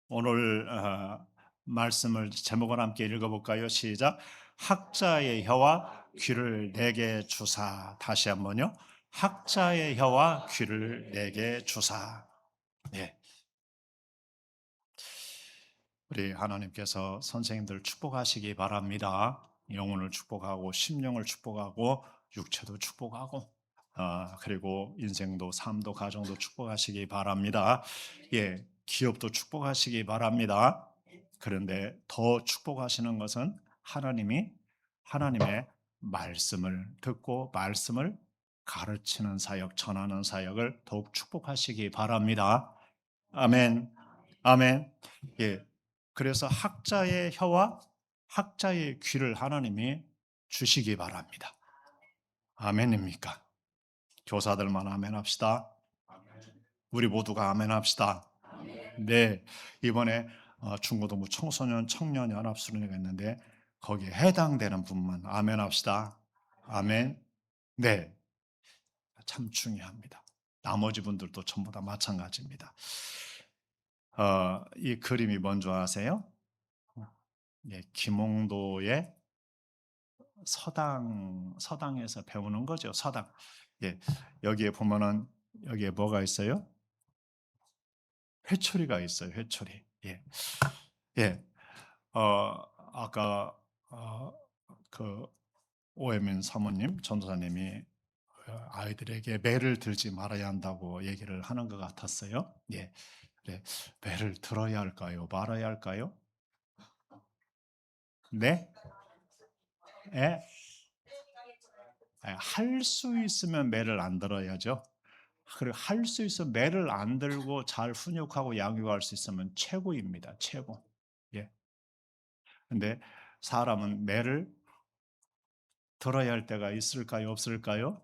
오늘 말씀을 제목을 함께 읽어볼까요? 시작. 학자의 혀와 귀를 내게 주사. 다시 한번요. 학자의 혀와 귀를 내게 주사. 예, 우리 하나님께서 선생님들 축복하시기 바랍니다. 영혼을 축복하고 심령을 축복하고 육체도 축복하고 그리고 인생도 삶도 가정도 축복하시기 바랍니다. 예, 기업도 축복하시기 바랍니다. 그런데 더 축복하시는 것은 하나님의 말씀을 듣고 말씀을 가르치는 사역, 전하는 사역을 더욱 축복하시기 바랍니다. 아멘. 아멘. 예. 그래서 학자의 혀와 학자의 귀를 하나님이 주시기 바랍니다. 아멘입니까? 교사들만 아멘 합시다. 우리 모두가 아멘 합시다. 네. 이번에 중고등부 청소년 청년 연합수련회가 있는데 거기에 해당되는 분만 아멘 합시다. 아멘. 네. 참 중요합니다. 나머지 분들도 전부 다 마찬가지입니다. 이 그림이 뭔지 아세요? 예, 김홍도의 서당에서 배우는 거죠. 서당. 예, 여기에 보면은 여기에 뭐가 있어요? 회초리가 있어요. 회초리. 예, 예. 아까 어, 그 오해민 사모님, 전도사님이 아이들에게 매를 들지 말아야 한다고 얘기를 하는 것 같았어요. 예, 네. 매를 들어야 할까요? 말아야 할까요? 네, 예, 할 수 있으면 매를 안 들어야죠. 그리고 할 수 있으면 매를 안 들고 잘 훈육하고 양육할 수 있으면 최고입니다. 최고. 예. 근데 사람은 매를 들어야 할 때가 있을까요? 없을까요?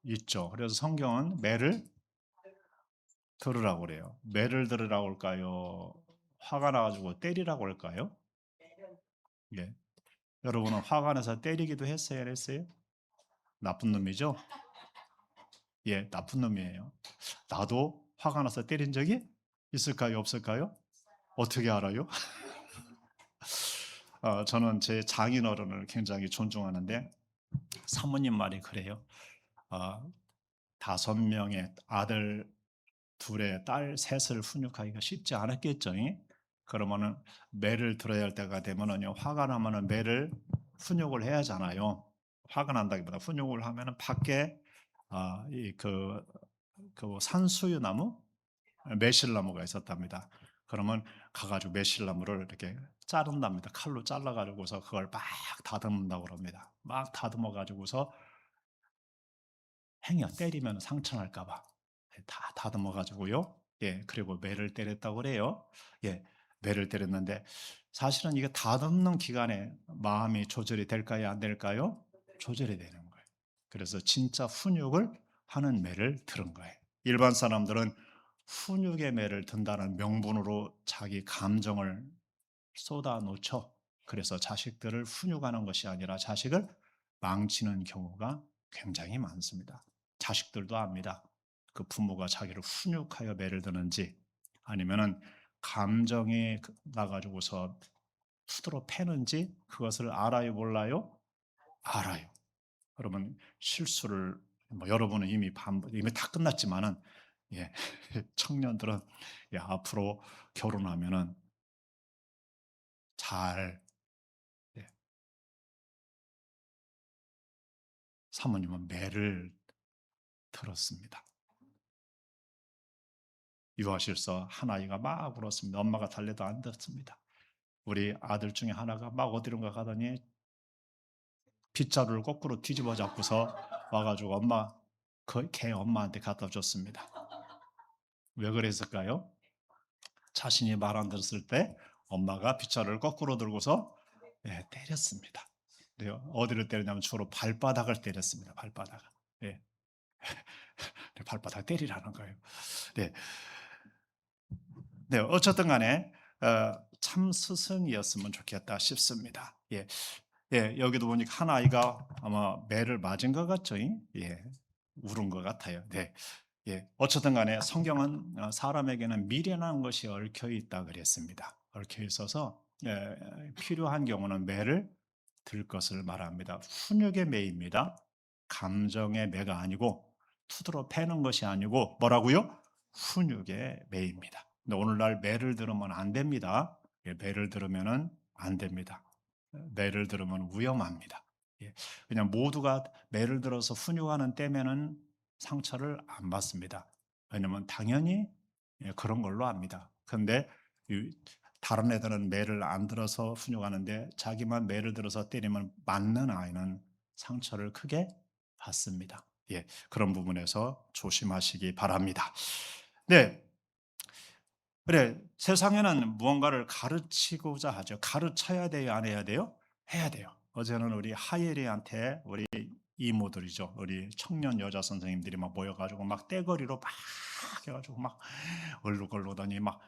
있죠. 그래서 성경은 매를 들으라고 그래요. 매를 들으라고 할까요? 화가 나가지고 때리라고 할까요? 예. 여러분은 화가 나서 때리기도 했어요? 안 했어요? 나쁜 놈이죠? 예, 나쁜 놈이에요. 나도 화가 나서 때린 적이 있을까요? 없을까요? 어떻게 알아요? 저는 제 장인어른을 굉장히 존중하는데 사모님 말이 그래요. 어, 5명의 아들 둘에 딸 셋을 훈육하기가 쉽지 않았겠죠. 그러면은 매를 들어야 할 때가 되면은요, 화가 나면은 매를 훈육을 해야 하잖아요. 화가 난다기보다 훈육을 하면은 밖에 그 산수유 나무, 매실나무가 있었답니다. 그러면 가가지고 매실나무를 이렇게 자른답니다. 칼로 잘라가지고서 그걸 막 다듬는다고 그럽니다. 막 다듬어 가지고서 행여 때리면 상처 날까봐 다 다듬어 가지고요. 예, 그리고 매를 때렸다고 그래요. 예, 매를 때렸는데 사실은 이게 다듬는 기간에 마음이 조절이 될까요, 안 될까요? 조절이 되는 거예요. 그래서 진짜 훈육을 하는 매를 들은 거예요. 일반 사람들은 훈육의 매를 든다는 명분으로 자기 감정을 쏟아놓죠. 그래서 자식들을 훈육하는 것이 아니라 자식을 망치는 경우가 굉장히 많습니다. 자식들도 압니다. 그 부모가 자기를 훈육하여 매를 드는지 아니면은 감정이 나가지고서 투드러 패는지 그것을 알아요, 몰라요? 알아요. 그러면 실수를 여러분은 이미 다 끝났지만은 예, 청년들은 앞으로 결혼하면은 잘 예, 사모님은 매를 들었습니다. 유아실서 한 아이가 막 울었습니다. 엄마가 달래도 안 듣습니다. 우리 아들 중에 하나가 막 어디론가 가더니 빗자루를 거꾸로 뒤집어 잡고서 와가지고 걔 엄마한테 갖다 줬습니다. 왜 그랬을까요? 자신이 말 안 들었을 때 엄마가 빗자루를 거꾸로 들고서 때렸습니다. 네, 어디를 때렸냐면 주로 발바닥을 때렸습니다. 발바닥. 예, 발바닥 때리라는 거예요. 네, 네, 어쨌든 간에 참 스승이었으면 좋겠다 싶습니다. 예, 예, 여기도 보니까 한 아이가 아마 매를 맞은 것 같죠? 예, 울은 것 같아요. 네, 예. 어쨌든 간에 성경은 사람에게는 미련한 것이 얽혀 있다 그랬습니다. 얽혀 있어서 필요한 경우는 매를 들 것을 말합니다. 훈육의 매입니다. 감정의 매가 아니고 투드러 패는 것이 아니고 뭐라고요? 훈육의 매입니다. 근데 오늘날 매를 들으면 안 됩니다. 예, 매를 들으면은 안 됩니다. 매를 들으면 위험합니다. 예, 그냥 모두가 매를 들어서 훈육하는 때면은 상처를 안 받습니다. 왜냐면 당연히 그런 걸로 압니다. 그런데 다른 애들은 매를 안 들어서 훈육하는데 자기만 매를 들어서 때리면 맞는 아이는 상처를 크게 받습니다. 예, 그런 부분에서 조심하시기 바랍니다. 네, 그래, 세상에는 무언가를 가르치고자 하죠. 가르쳐야 돼요, 안 해야 돼요? 해야 돼요. 어제는 우리 하예리한테 우리 이모들이죠. 우리 청년 여자 선생님들이 막 모여가지고 막 떼거리로 막 해가지고 막 얼룩얼룩하더니 막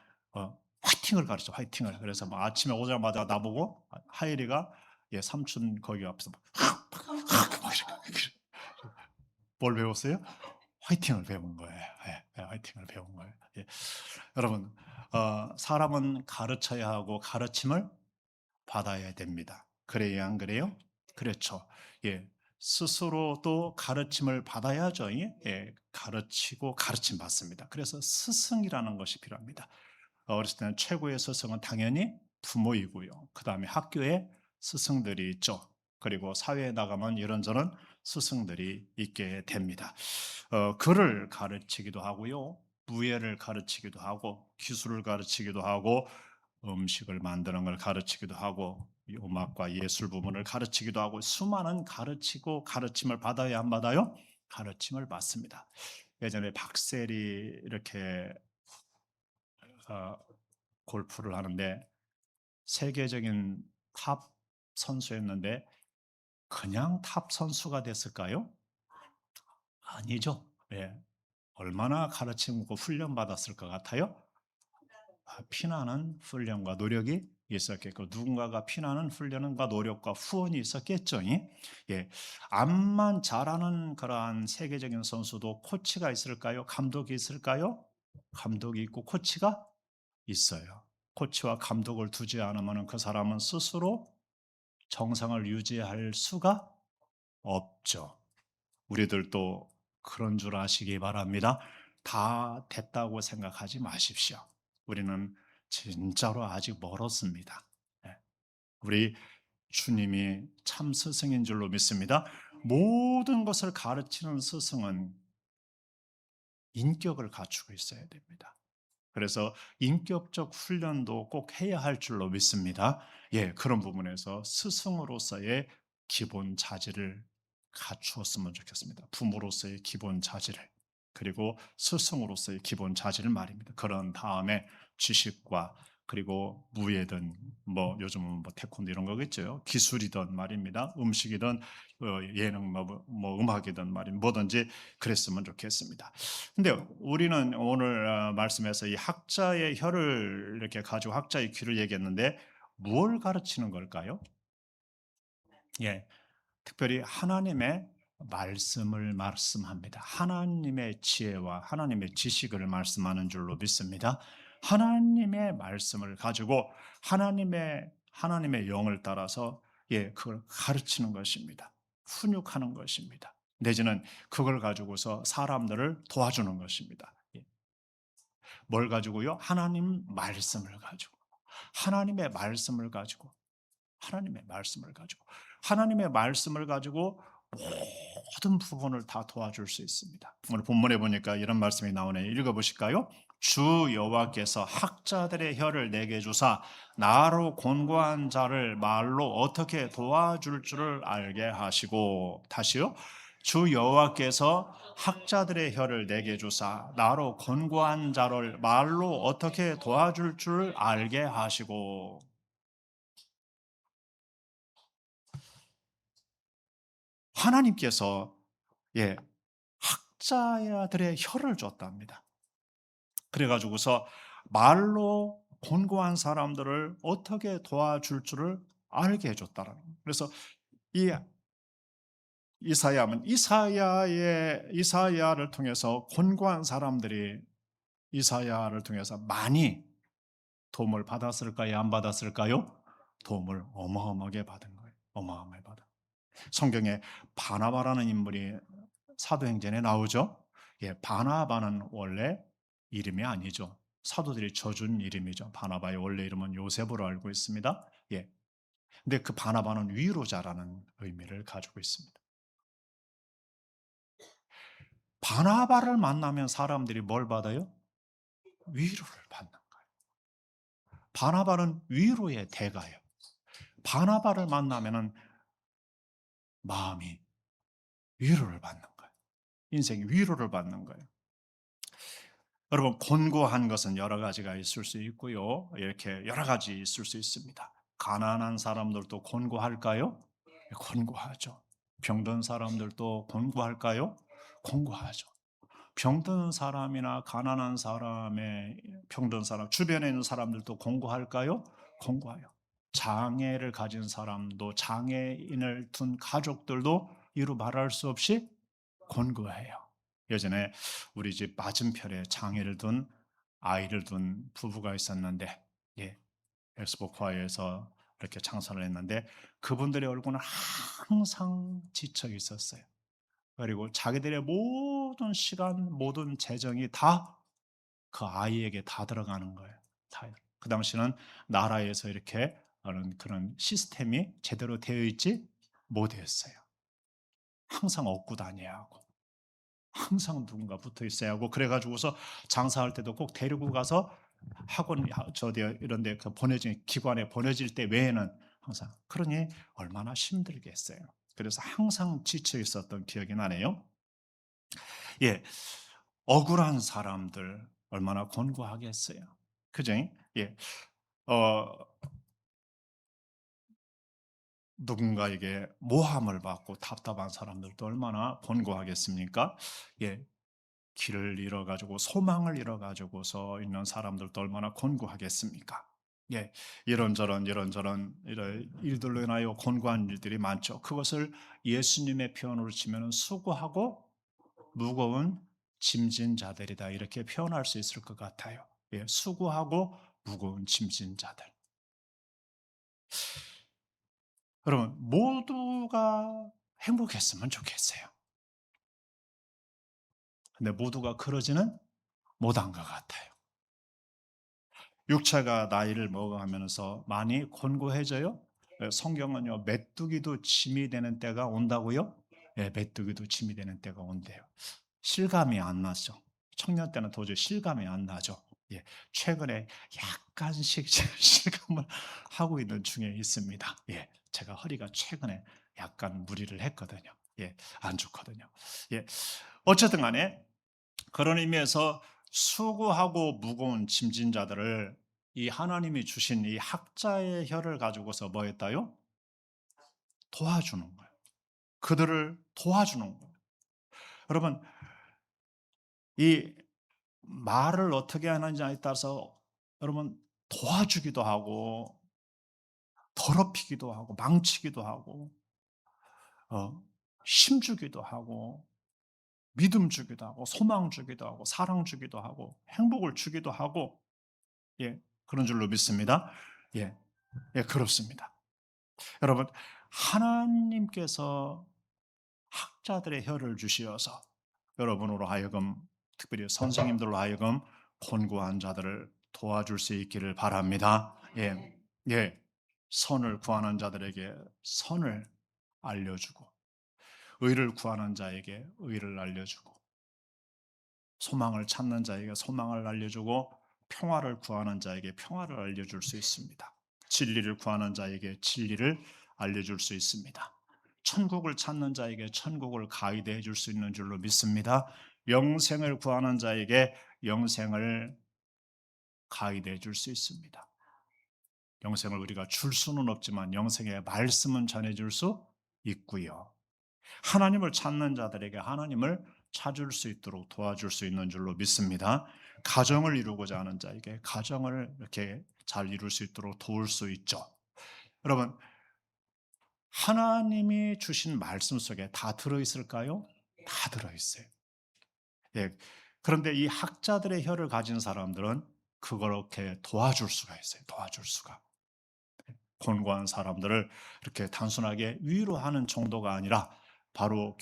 화이팅을 가르쳐, 화이팅을. 그래서 막 아침에 오자마자 나보고 하예리가 삼촌 거기 앞에서 막 이렇게 뭘 배웠어요? 화이팅을 배운 거예요. 화이팅을 배운 거예요. 예. 여러분, 사람은 가르쳐야 하고 가르침을 받아야 됩니다. 그래야 안 그래요? 그렇죠. 예. 스스로도 가르침을 받아야죠. 예. 가르치고 가르침 받습니다. 그래서 스승이라는 것이 필요합니다. 어렸을 때는 최고의 스승은 당연히 부모이고요. 그 다음에 학교에 스승들이 있죠. 그리고 사회에 나가면 이런저런 스승들이 있게 됩니다. 글을 가르치기도 하고요. 무예를 가르치기도 하고 기술을 가르치기도 하고 음식을 만드는 걸 가르치기도 하고 음악과 예술 부분을 가르치기도 하고 수많은 가르치고 가르침을 받아야 안 받아요? 가르침을 받습니다. 예전에 박셀이 이렇게 어, 골프를 하는데 세계적인 탑 선수였는데 그냥 탑 선수가 됐을까요? 아니죠. 예. 얼마나 가르치고 훈련 받았을 것 같아요? 피나는 훈련과 노력이 있었겠고 누군가가 피나는 훈련과 노력과 후원이 있었겠죠. 예. 암만 잘하는 그러한 세계적인 선수도 코치가 있을까요? 감독이 있을까요? 감독이 있고 코치가 있어요. 코치와 감독을 두지 않으면 그 사람은 스스로 정상을 유지할 수가 없죠. 우리들도 그런 줄 아시기 바랍니다. 다 됐다고 생각하지 마십시오. 우리는 진짜로 아직 멀었습니다. 예. 우리 주님이 참 스승인 줄로 믿습니다. 모든 것을 가르치는 스승은 인격을 갖추고 있어야 됩니다. 그래서 인격적 훈련도 꼭 해야 할 줄로 믿습니다. 예, 그런 부분에서 스승으로서의 기본 자질을 갖추었으면 좋겠습니다. 부모로서의 기본 자질을, 그리고 스승으로서의 기본 자질을 말입니다. 그런 다음에 지식과 그리고 무예든 뭐 요즘은 뭐 태권도 이런 거겠죠. 기술이든 말입니다. 음식이든 예능 뭐 음악이든 말이 뭐든지 그랬으면 좋겠습니다. 근데 우리는 오늘 말씀에서 이 학자의 혀를 이렇게 가지고 학자의 귀를 얘기했는데 무엇을 가르치는 걸까요? 예, 특별히 하나님의 말씀을 말씀합니다. 하나님의 지혜와 하나님의 지식을 말씀하는 줄로 믿습니다. 하나님의 말씀을 가지고 하나님의 영을 따라서 그걸 가르치는 것입니다. 훈육하는 것입니다. 내지는 그걸 가지고서 사람들을 도와주는 것입니다. 뭘 가지고요? 하나님 말씀을 가지고. 하나님의 말씀을 가지고. 하나님의 말씀을 가지고. 하나님의 말씀을 가지고 모든 부분을 다 도와줄 수 있습니다. 오늘 본문에 보니까 이런 말씀이 나오네요. 읽어보실까요? 주 여호와께서 학자들의 혀를 내게 주사 나로 곤고한 자를 말로 어떻게 도와줄 줄을 알게 하시고. 다시요. 주 여호와께서 학자들의 혀를 내게 주사 나로 곤고한 자를 말로 어떻게 도와줄 줄을 알게 하시고. 하나님께서 예, 학자들의 혀를 줬답니다. 그래가지고서 말로 곤고한 사람들을 어떻게 도와줄 줄을 알게 해줬다라는 거예요. 그래서 이 이사야면 이사야를 통해서 권고한 사람들이 이사야를 통해서 많이 도움을 받았을까요? 안 받았을까요? 도움을 어마어마하게 받은 거예요. 어마어마하게 받은. 성경에 바나바라는 인물이 사도행전에 나오죠. 예, 바나바는 원래 이름이 아니죠. 사도들이 져준 이름이죠. 바나바의 원래 이름은 요셉으로 알고 있습니다. 예. 근데 그 바나바는 위로자라는 의미를 가지고 있습니다. 바나바를 만나면 사람들이 뭘 받아요? 위로를 받는 거예요. 바나바는 위로의 대가예요. 바나바를 만나면은 마음이 위로를 받는 거예요. 인생이 위로를 받는 거예요. 여러분, 권고한 것은 여러 가지가 있을 수 있고요. 이렇게 여러 가지 있을 수 있습니다. 가난한 사람들도 권고할까요? 네, 권고하죠. 병든 사람들도 권고할까요? 권고하죠. 병든 사람이나 가난한 사람의 병든 사람 주변에 있는 사람들도 권고할까요? 권고해요. 장애를 가진 사람도 장애인을 둔 가족들도 이루 말할 수 없이 권고해요. 예전에 우리 집 맞은편에 장애를 둔 아이를 둔 부부가 있었는데, 예, 엑스포과에서 이렇게 장사를 했는데 그분들의 얼굴은 항상 지쳐 있었어요. 그리고 자기들의 모든 시간, 모든 재정이 다 그 아이에게 다 들어가는 거예요. 다. 그 당시는 나라에서 이렇게 그런 시스템이 제대로 되어 있지 못했어요. 항상 업고 다녀야 하고, 항상 누군가 붙어 있어야 하고, 그래가지고서 장사할 때도 꼭 데리고 가서 학원, 이런 데 보내진, 기관에 보내질 때 외에는 항상. 그러니 얼마나 힘들겠어요. 그래서 항상 지쳐 있었던 기억이 나네요. 예. 억울한 사람들 얼마나 곤고하겠어요. 그죠? 예. 어 누군가에게 모함을 받고 답답한 사람들도 얼마나 곤고하겠습니까? 예. 길을 잃어 가지고 소망을 잃어 가지고서 있는 사람들도 얼마나 곤고하겠습니까? 예. 이런저런 이런 일들로 인하여 곤고한 일들이 많죠. 그것을 예수님의 표현으로 치면은 수고하고 무거운 짐진 자들이다, 이렇게 표현할 수 있을 것 같아요. 예, 수고하고 무거운 짐진 자들. 여러분, 모두가 행복했으면 좋겠어요. 근데 모두가 그러지는 못한 것 같아요. 육체가 나이를 먹어가면서 많이 곤고해져요. 성경은요, 메뚜기도 짐이 되는 때가 온다고요? 예, 메뚜기도 짐이 되는 때가 온대요. 실감이 안 나죠. 청년 때는 도저히 실감이 안 나죠. 예, 최근에 약간씩 실감을 하고 있는 중에 있습니다. 예, 제가 허리가 최근에 약간 무리를 했거든요. 예, 안 좋거든요. 예, 어쨌든 간에 그런 의미에서 수고하고 무거운 짐진 자들을 이 하나님이 주신 이 학자의 혀를 가지고서 뭐 했다요? 도와주는 거예요. 그들을 도와주는 거예요. 여러분, 이 말을 어떻게 하느냐에 따라서 여러분 도와주기도 하고 더럽히기도 하고 망치기도 하고 힘주기도 하고 믿음 주기도 하고 소망 주기도 하고 사랑 주기도 하고 행복을 주기도 하고, 예, 그런 줄로 믿습니다. 예, 예, 그렇습니다. 여러분, 하나님께서 학자들의 혀를 주시어서 여러분으로 하여금, 특별히 선생님들로 하여금 곤고한 자들을 도와줄 수 있기를 바랍니다. 예, 예, 선을 구하는 자들에게 선을 알려주고, 의를 구하는 자에게 의를 알려주고, 소망을 찾는 자에게 소망을 알려주고, 평화를 구하는 자에게 평화를 알려줄 수 있습니다. 진리를 구하는 자에게 진리를 알려줄 수 있습니다. 천국을 찾는 자에게 천국을 가이드해 줄 수 있는 줄로 믿습니다. 영생을 구하는 자에게 영생을 가이드해 줄 수 있습니다. 영생을 우리가 줄 수는 없지만 영생의 말씀은 전해줄 수 있고요. 하나님을 찾는 자들에게 하나님을 찾을 수 있도록 도와줄 수 있는 줄로 믿습니다. 가정을 이루고자 하는 자에게 가정을 이렇게 잘 이룰 수 있도록 도울 수 있죠. 여러분, 하나님이 주신 말씀 속에 다 들어 있을까요? 다 들어 있어요. 예. 그런데 이 학자들의 혀를 가진 사람들은 그렇게 도와줄 수가 있어요. 도와줄 수가. 권고한 사람들을 이렇게 단순하게 위로하는 정도가 아니라 바로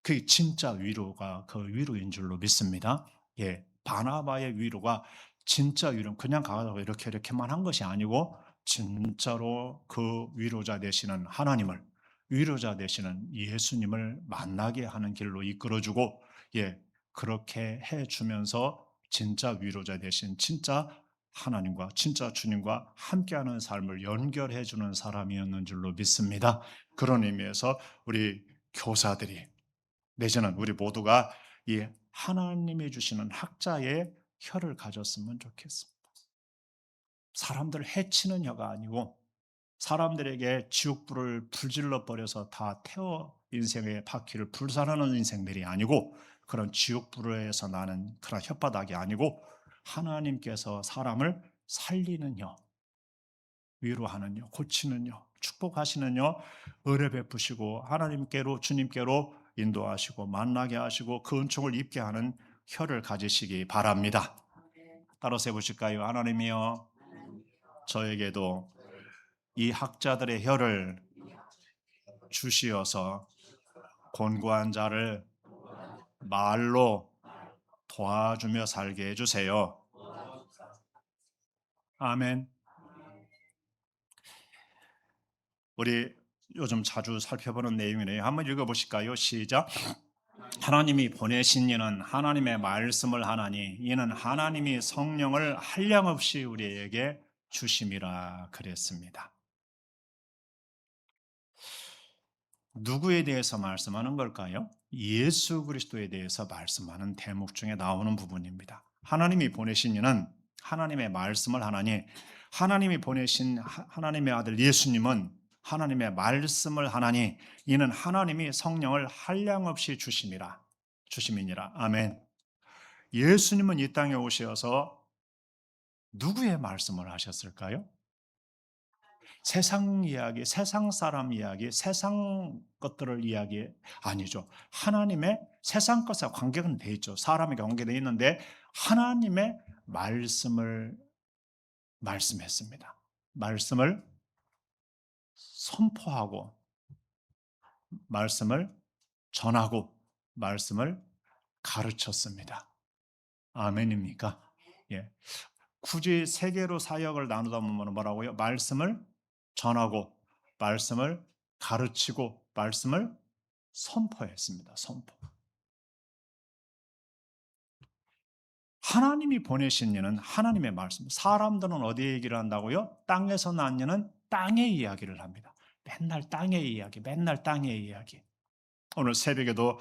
그게 진짜 위로가 그 위로인 줄로 믿습니다. 예. 바나바의 위로가 진짜 위로 그냥 가다가 이렇게만 한 것이 아니고 진짜로 그 위로자 되시는 하나님을 위로자 되시는 예수님을 만나게 하는 길로 이끌어 주고 예. 그렇게 해 주면서 진짜 위로자 되신 진짜 하나님과 진짜 주님과 함께하는 삶을 연결해 주는 사람이었는 줄로 믿습니다. 그런 의미에서 우리 교사들이 내지는 우리 모두가 이 하나님이 주시는 학자의 혀를 가졌으면 좋겠습니다. 사람들을 해치는 혀가 아니고 사람들에게 지옥불을 불질러 버려서 다 태워 인생의 바퀴를 불살하는 인생들이 아니고 그런 지옥불에서 나는 그런 혓바닥이 아니고 하나님께서 사람을 살리는 혀, 위로하는 여, 고치는 여, 축복하시는 여, 은혜 베푸시고 하나님께로 주님께로 인도하시고 만나게 하시고 그 은총을 입게 하는 혀를 가지시기 바랍니다. 따라서 해보실까요? 하나님이여 저에게도 이 학자들의 혀를 주시어서 곤고한 자를 말로 도와주며 살게 해주세요. 아멘. 우리 요즘 자주 살펴보는 내용이네요. 한번 읽어보실까요? 시작. 하나님이 보내신 이는 하나님의 말씀을 하나니 이는 하나님이 성령을 한량없이 우리에게 주심이라 그랬습니다. 누구에 대해서 말씀하는 걸까요? 예수 그리스도에 대해서 말씀하는 대목 중에 나오는 부분입니다. 하나님이 보내신 이는 하나님의 말씀을 하나니 하나님이 보내신 하나님의 아들 예수님은 하나님의 말씀을 하나니 이는 하나님이 성령을 한량없이 주심이니라. 아멘. 예수님은 이 땅에 오셔서 누구의 말씀을 하셨을까요? 세상 이야기, 세상 사람 이야기, 세상 것들을 이야기 아니죠. 하나님의 세상 것과 관계는 돼 있죠. 사람에게 관계돼 있는데 하나님의 말씀을 말씀했습니다. 말씀을 선포하고 말씀을 전하고 말씀을 가르쳤습니다. 아멘입니까? 예. 굳이 세 개로 사역을 나누다 보면 뭐라고요? 말씀을 전하고 말씀을 가르치고 말씀을 선포했습니다. 선포. 하나님이 보내신 이는 하나님의 말씀. 사람들은 어디에 얘기를 한다고요? 땅에서 난 이는 땅의 이야기를 합니다. 맨날 땅의 이야기, 맨날 땅의 이야기. 오늘 새벽에도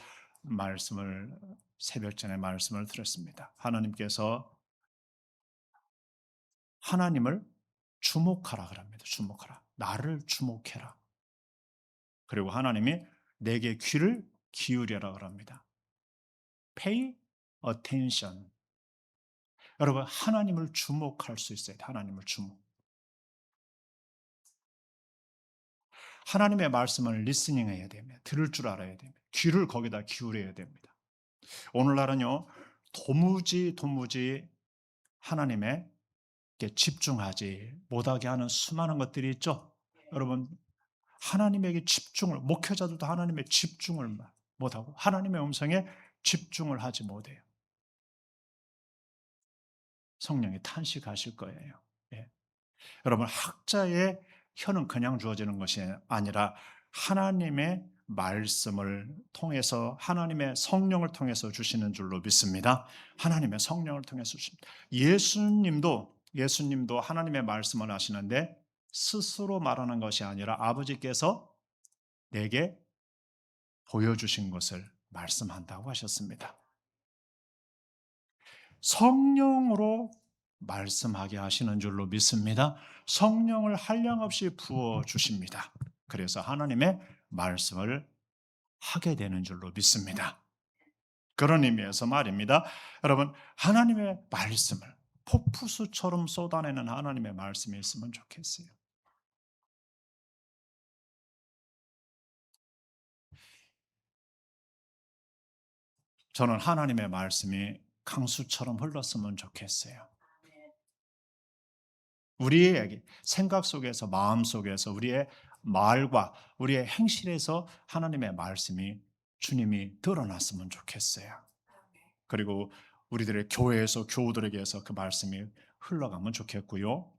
새벽 전에 말씀을 드렸습니다. 하나님께서 하나님을 주목하라 그럽니다. 주목하라. 나를 주목해라. 그리고 하나님이 내게 귀를 기울여라 그럽니다. Pay attention. 여러분 하나님을 주목할 수 있어야 돼. 하나님을 주목. 하나님의 말씀을 리스닝 해야 됩니다. 들을 줄 알아야 됩니다. 귀를 거기다 기울여야 됩니다. 오늘날은요. 도무지 하나님의 집중하지 못하게 하는 수많은 것들이 있죠. 여러분 하나님에게 집중을 목회자들도 하나님의 집중을 못하고 하나님의 음성에 집중을 하지 못해요. 성령이 탄식하실 거예요. 예. 여러분 학자의 혀는 그냥 주어지는 것이 아니라 하나님의 말씀을 통해서 하나님의 성령을 통해서 주시는 줄로 믿습니다. 하나님의 성령을 통해서 주십니다. 예수님도 하나님의 말씀을 하시는데 스스로 말하는 것이 아니라 아버지께서 내게 보여주신 것을 말씀한다고 하셨습니다. 성령으로 말씀하게 하시는 줄로 믿습니다. 성령을 한량없이 부어 주십니다. 그래서 하나님의 말씀을 하게 되는 줄로 믿습니다. 그런 의미에서 말입니다. 여러분, 하나님의 말씀을 폭포수처럼 쏟아내는 하나님의 말씀이 있으면 좋겠어요. 저는 하나님의 말씀이 강수처럼 흘렀으면 좋겠어요. 우리에게 생각 속에서, 마음 속에서, 우리의 말과 우리의 행실에서 하나님의 말씀이, 주님이 드러났으면 좋겠어요. 그리고 우리들의 교회에서, 교우들에게서 그 말씀이 흘러가면 좋겠고요.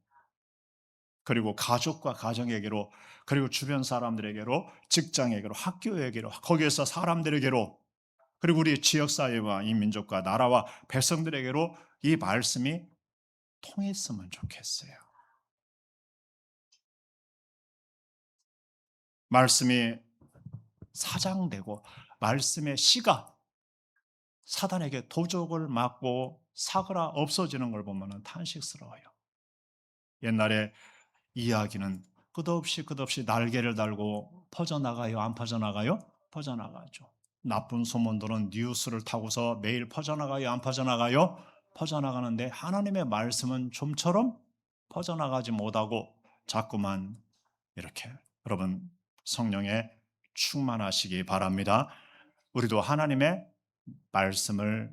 그리고 가족과 가정에게로, 그리고 주변 사람들에게로, 직장에게로, 학교에게로, 거기에서 사람들에게로, 그리고 우리 지역사회와 이 민족과 나라와 백성들에게로 이 말씀이 통했으면 좋겠어요. 말씀이 사장되고 말씀의 씨가 사단에게 도적을 맞고 사그라 없어지는 걸 보면 탄식스러워요. 옛날에 이야기는 끝없이 날개를 달고 퍼져나가요? 안 퍼져나가요? 퍼져나가죠. 나쁜 소문들은 뉴스를 타고서 매일 퍼져나가요? 안 퍼져나가요? 퍼져나가는데 하나님의 말씀은 좀처럼 퍼져나가지 못하고 자꾸만 이렇게, 여러분, 성령에 충만하시기 바랍니다. 우리도 하나님의 말씀을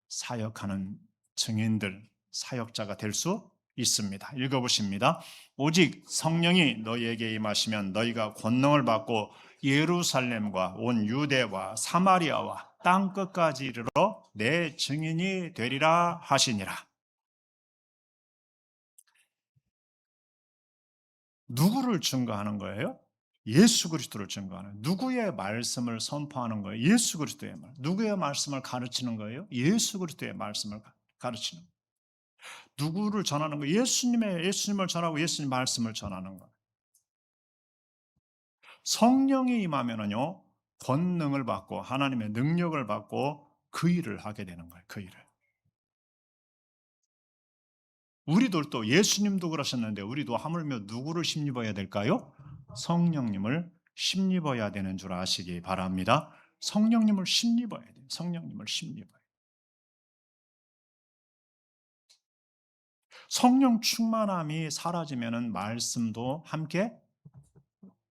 사역하는 증인들, 사역자가 될 수 있습니다. 읽어보십니다. 오직 성령이 너희에게 임하시면 너희가 권능을 받고 예루살렘과 온 유대와 사마리아와 땅 끝까지 이르러 내 증인이 되리라 하시니라. 누구를 증거하는 거예요? 예수 그리스도를 증거하는, 누구의 말씀을 선포하는 거예요? 예수 그리스도의 말. 누구의 말씀을 가르치는 거예요? 예수 그리스도의 말씀을 가르치는 거예요. 누구를 전하는 거예요? 예수님을 전하고 예수님 말씀을 전하는 거예요. 성령이 임하면은요, 권능을 받고 하나님의 능력을 받고 그 일을 하게 되는 거예요. 그 일을. 우리들도, 예수님도 그러셨는데 우리도 하물며 누구를 힘입어야 될까요? 성령님을 힘입어야 되는 줄 아시기 바랍니다. 성령님을 힘입어야 돼요. 성령님을 힘입어야 돼요. 성령 충만함이 사라지면은 말씀도 함께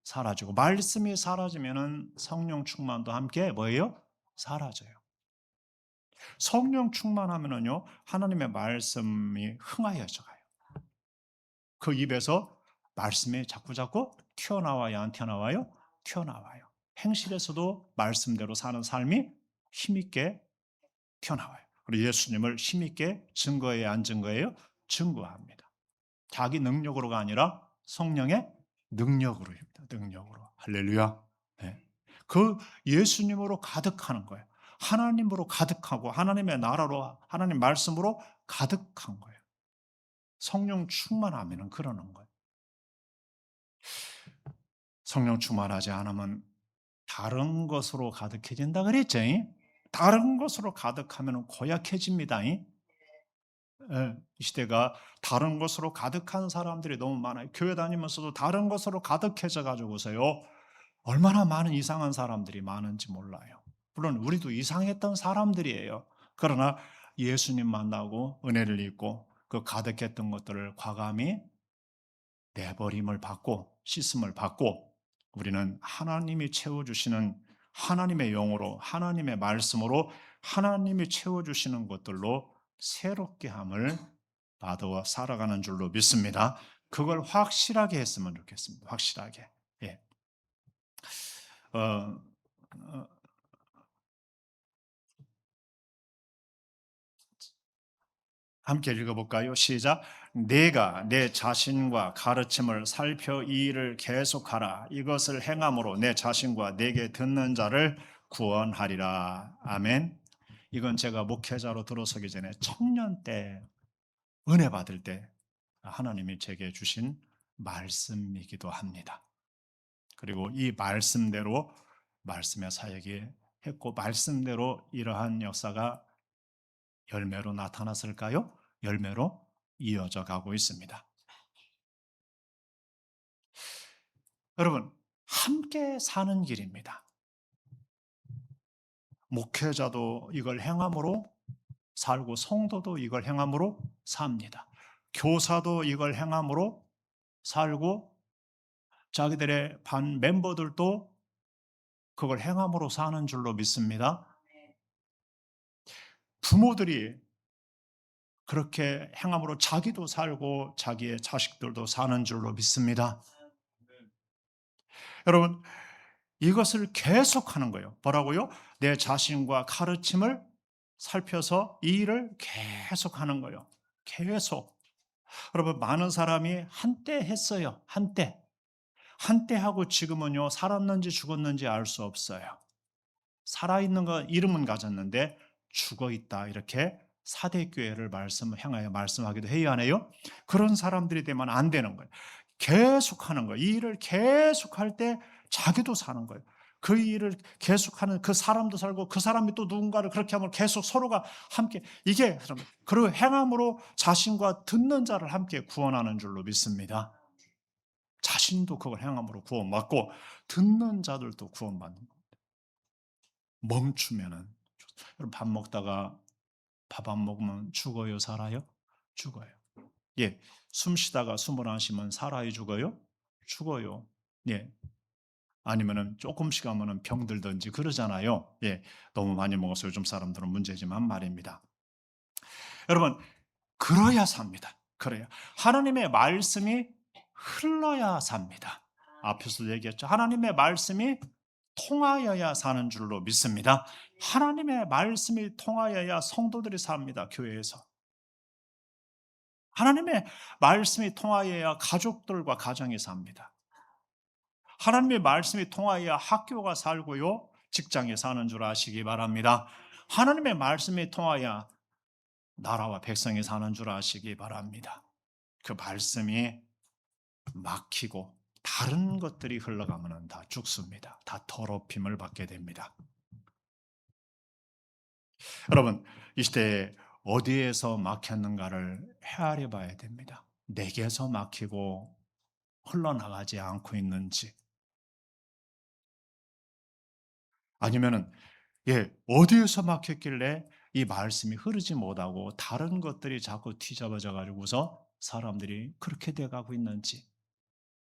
사라지고, 말씀이 사라지면은 성령 충만도 함께 뭐예요? 사라져요. 성령 충만하면은요, 하나님의 말씀이 흥하여져 가요. 그 입에서 말씀이 자꾸자꾸 튀어나와요, 안 튀어나와요? 튀어나와요. 행실에서도 말씀대로 사는 삶이 힘있게 튀어나와요. 그리고 예수님을 힘있게 증거해야 안 증거해요? 증거합니다. 자기 능력으로가 아니라 성령의 능력으로입니다. 능력으로. 할렐루야. 네. 그 예수님으로 가득하는 거예요. 하나님으로 가득하고 하나님의 나라로, 하나님 말씀으로 가득한 거예요. 성령 충만하면은 그러는 거예요. 성령 충만하지 않으면 다른 것으로 가득해진다 그랬죠. 다른 것으로 가득하면 고약해집니다. 예, 이 시대가 다른 것으로 가득한 사람들이 너무 많아요. 교회 다니면서도 다른 것으로 가득해져 가지고서요, 얼마나 많은 이상한 사람들이 많은지 몰라요. 물론 우리도 이상했던 사람들이에요. 그러나 예수님 만나고 은혜를 입고 그 가득했던 것들을 과감히 내버림을 받고 씻음을 받고, 우리는 하나님이 채워주시는 하나님의 영으로, 하나님의 말씀으로 하나님이 채워주시는 것들로 새롭게 함을 받아 살아가는 줄로 믿습니다. 그걸 확실하게 했으면 좋겠습니다. 확실하게. 예. 어, 어, 함께 읽어볼까요? 시작. 내가 내 자신과 가르침을 살펴 이 일을 계속하라. 이것을 행함으로 내 자신과 내게 듣는 자를 구원하리라. 아멘. 이건 제가 목회자로 들어서기 전에 청년 때, 은혜 받을 때 하나님이 제게 주신 말씀이기도 합니다. 그리고 이 말씀대로 말씀의 사역이 했고, 말씀대로 이러한 역사가 열매로 나타났을까요? 열매로 이어져 가고 있습니다. 여러분, 함께 사는 길입니다. 목회자도 이걸 행함으로 살고, 성도도 이걸 행함으로 삽니다. 교사도 이걸 행함으로 살고, 자기들의 반 멤버들도 그걸 행함으로 사는 줄로 믿습니다. 부모들이 그렇게 행함으로 자기도 살고 자기의 자식들도 사는 줄로 믿습니다. 여러분, 이것을 계속하는 거예요. 뭐라고요? 내 자신과 가르침을 살펴서 이 일을 계속하는 거예요. 계속. 여러분, 많은 사람이 한때 했어요. 한때. 한때 하고 지금은요, 살았는지 죽었는지 알 수 없어요. 살아있는 거 이름은 가졌는데 죽어 있다. 이렇게 사대교회를 향하여 말씀하기도 해야 하네요. 그런 사람들이 되면 안 되는 거예요. 계속하는 거예요. 이 일을 계속할 때 자기도 사는 거예요. 그 일을 계속하는 그 사람도 살고 그 사람이 또 누군가를 그렇게 하면 계속 서로가 함께 이게 그리고 행함으로 자신과 듣는 자를 함께 구원하는 줄로 믿습니다. 자신도 그걸 행함으로 구원받고 듣는 자들도 구원받는 거예요. 멈추면은 여러분 밥 먹다가 밥 안 먹으면 죽어요, 살아요? 죽어요. 예. 숨 쉬다가 숨을 안 쉬면 살아요, 죽어요? 죽어요. 예. 아니면은 조금씩 하면은 병들든지 그러잖아요. 예. 너무 많이 먹어서 요즘 사람들은 문제지만 말입니다. 여러분, 그래야 삽니다. 그래야. 하나님의 말씀이 흘러야 삽니다. 앞에서도 얘기했죠. 하나님의 말씀이 통하여야 사는 줄로 믿습니다. 하나님의 말씀이 통하여야 성도들이 삽니다. 교회에서. 하나님의 말씀이 통하여야 가족들과 가정이 삽니다. 하나님의 말씀이 통하여야 학교가 살고요. 직장에 사는 줄 아시기 바랍니다. 하나님의 말씀이 통하여야 나라와 백성이 사는 줄 아시기 바랍니다. 그 말씀이 막히고 다른 것들이 흘러가면 다 죽습니다. 다 더럽힘을 받게 됩니다. 여러분, 이 시대에 어디에서 막혔는가를 헤아려 봐야 됩니다. 내게서 막히고 흘러나가지 않고 있는지, 아니면은 어디에서 막혔길래 이 말씀이 흐르지 못하고 다른 것들이 자꾸 뒤잡아져 가지고서 사람들이 그렇게 돼 가고 있는지,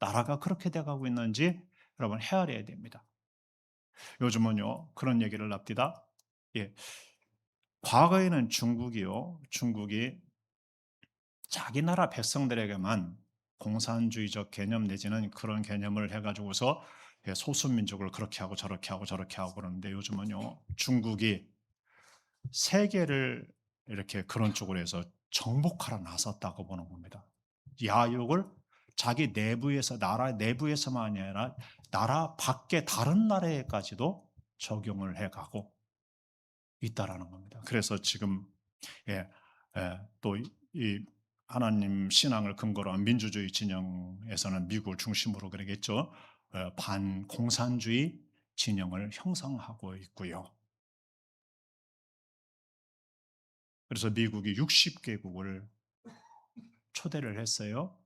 나라가 그렇게 돼 가고 있는지 여러분 헤아려야 됩니다. 요즘은요, 그런 얘기를 합디다. 예. 과거에는 중국이 자기 나라 백성들에게만 공산주의적 개념 내지는 그런 개념을 해 가지고서 소수민족을 그렇게 하고 저렇게 하고 저렇게 하고 그러는데 요즘은요. 중국이 세계를 이렇게 그런 쪽으로 해서 정복하러 나섰다고 보는 겁니다. 야욕을 자기 내부에서 나라 내부에서만이 아니라 나라 밖의 다른 나라에까지도 적용을 해 가고 있다라는 겁니다. 그래서 지금 또 이 하나님 신앙을 근거로 한 민주주의 진영에서는 미국을 중심으로 그러겠죠. 반공산주의 진영을 형성하고 있고요. 그래서 미국이 60개국을 초대를 했어요.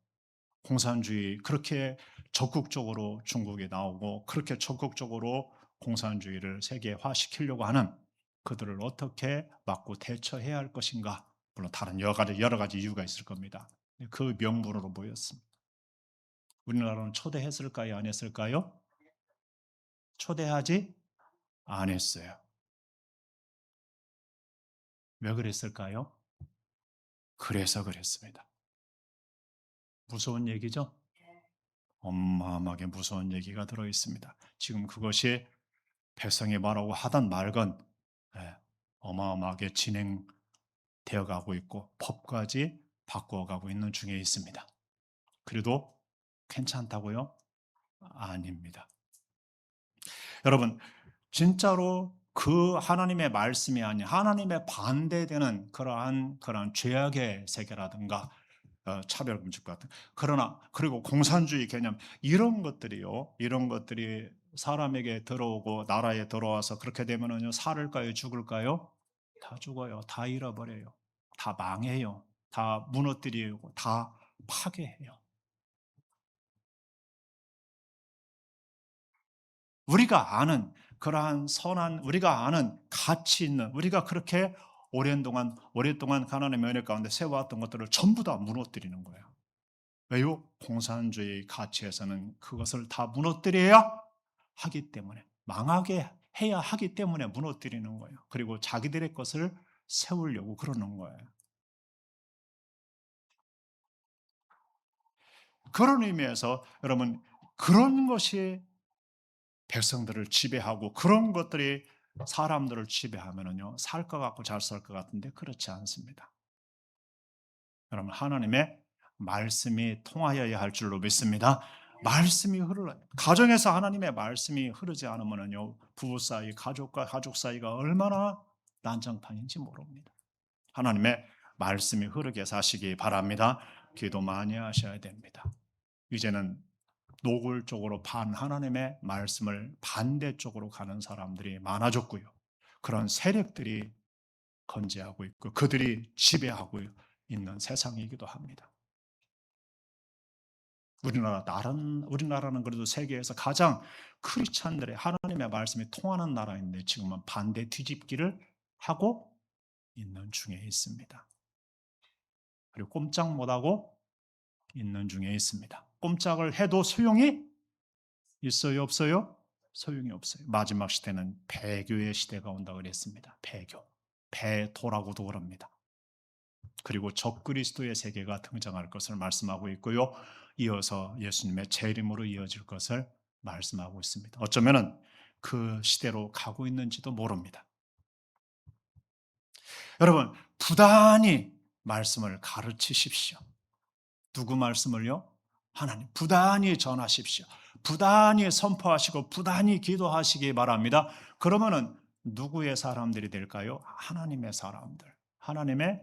공산주의 그렇게 적극적으로 중국이 나오고 그렇게 적극적으로 공산주의를 세계화시키려고 하는 그들을 어떻게 막고 대처해야 할 것인가. 물론 다른 여러 가지 이유가 있을 겁니다. 그 명분으로 모였습니다. 우리나라는 초대했을까요? 안 했을까요? 초대하지 안 했어요. 왜 그랬을까요? 그래서 그랬습니다. 무서운 얘기죠? 어마어마하게 무서운 얘기가 들어 있습니다. 지금 그것이 백성이 말하고 하던 말건 예, 어마어마하게 진행되어 가고 있고 법까지 바꿔가고 있는 중에 있습니다. 그래도 괜찮다고요? 아닙니다. 여러분, 진짜로 그 하나님의 말씀이 아닌 하나님의 반대되는 그러한 죄악의 세계라든가 차별금지 같은 그러나 그리고 공산주의 개념 이런 것들이 사람에게 들어오고 나라에 들어와서 그렇게 되면은요 살을까요 죽을까요? 다 죽어요. 다 잃어버려요. 다 망해요. 다 무너뜨리고 다 파괴해요. 우리가 아는 그러한 선한 우리가 아는 가치 있는 우리가 그렇게 오랫동안 가난의 면역 가운데 세워왔던 것들을 전부 다 무너뜨리는 거예요. 왜요? 공산주의 가치에서는 그것을 다 무너뜨려야 하기 때문에 망하게 해야 하기 때문에 무너뜨리는 거예요. 그리고 자기들의 것을 세우려고 그러는 거예요. 그런 의미에서 여러분, 그런 것이 백성들을 지배하고 그런 것들이 사람들을 지배하면은요, 살 것 같고 잘 살 것 같은데 그렇지 않습니다. 여러분, 하나님의 말씀이 통하여야 할 줄로 믿습니다. 말씀이 흐르 가정에서 하나님의 말씀이 흐르지 않으면은요, 부부 사이, 가족과 가족 사이가 얼마나 난장판인지 모릅니다. 하나님의 말씀이 흐르게 사시기 바랍니다. 기도 많이 하셔야 됩니다. 이제는 노골적으로 하나님의 말씀을 반대쪽으로 가는 사람들이 많아졌고요. 그런 세력들이 건재하고 있고 그들이 지배하고 있는 세상이기도 합니다. 우리나라는 그래도 세계에서 가장 크리스찬들의 하나님의 말씀이 통하는 나라인데 지금은 반대 뒤집기를 하고 있는 중에 있습니다. 그리고 꼼짝 못하고 있는 중에 있습니다. 꼼짝을 해도 소용이 있어요, 없어요? 소용이 없어요. 마지막 시대는 배교의 시대가 온다고 그랬습니다. 배교. 배도라고도 그럽니다. 그리고 적그리스도의 세계가 등장할 것을 말씀하고 있고요. 이어서 예수님의 재림으로 이어질 것을 말씀하고 있습니다. 어쩌면은 그 시대로 가고 있는지도 모릅니다. 여러분, 부단히 말씀을 가르치십시오. 누구 말씀을요? 하나님. 부단히 전하십시오. 부단히 선포하시고 부단히 기도하시기 바랍니다. 그러면은 누구의 사람들이 될까요? 하나님의 사람들. 하나님의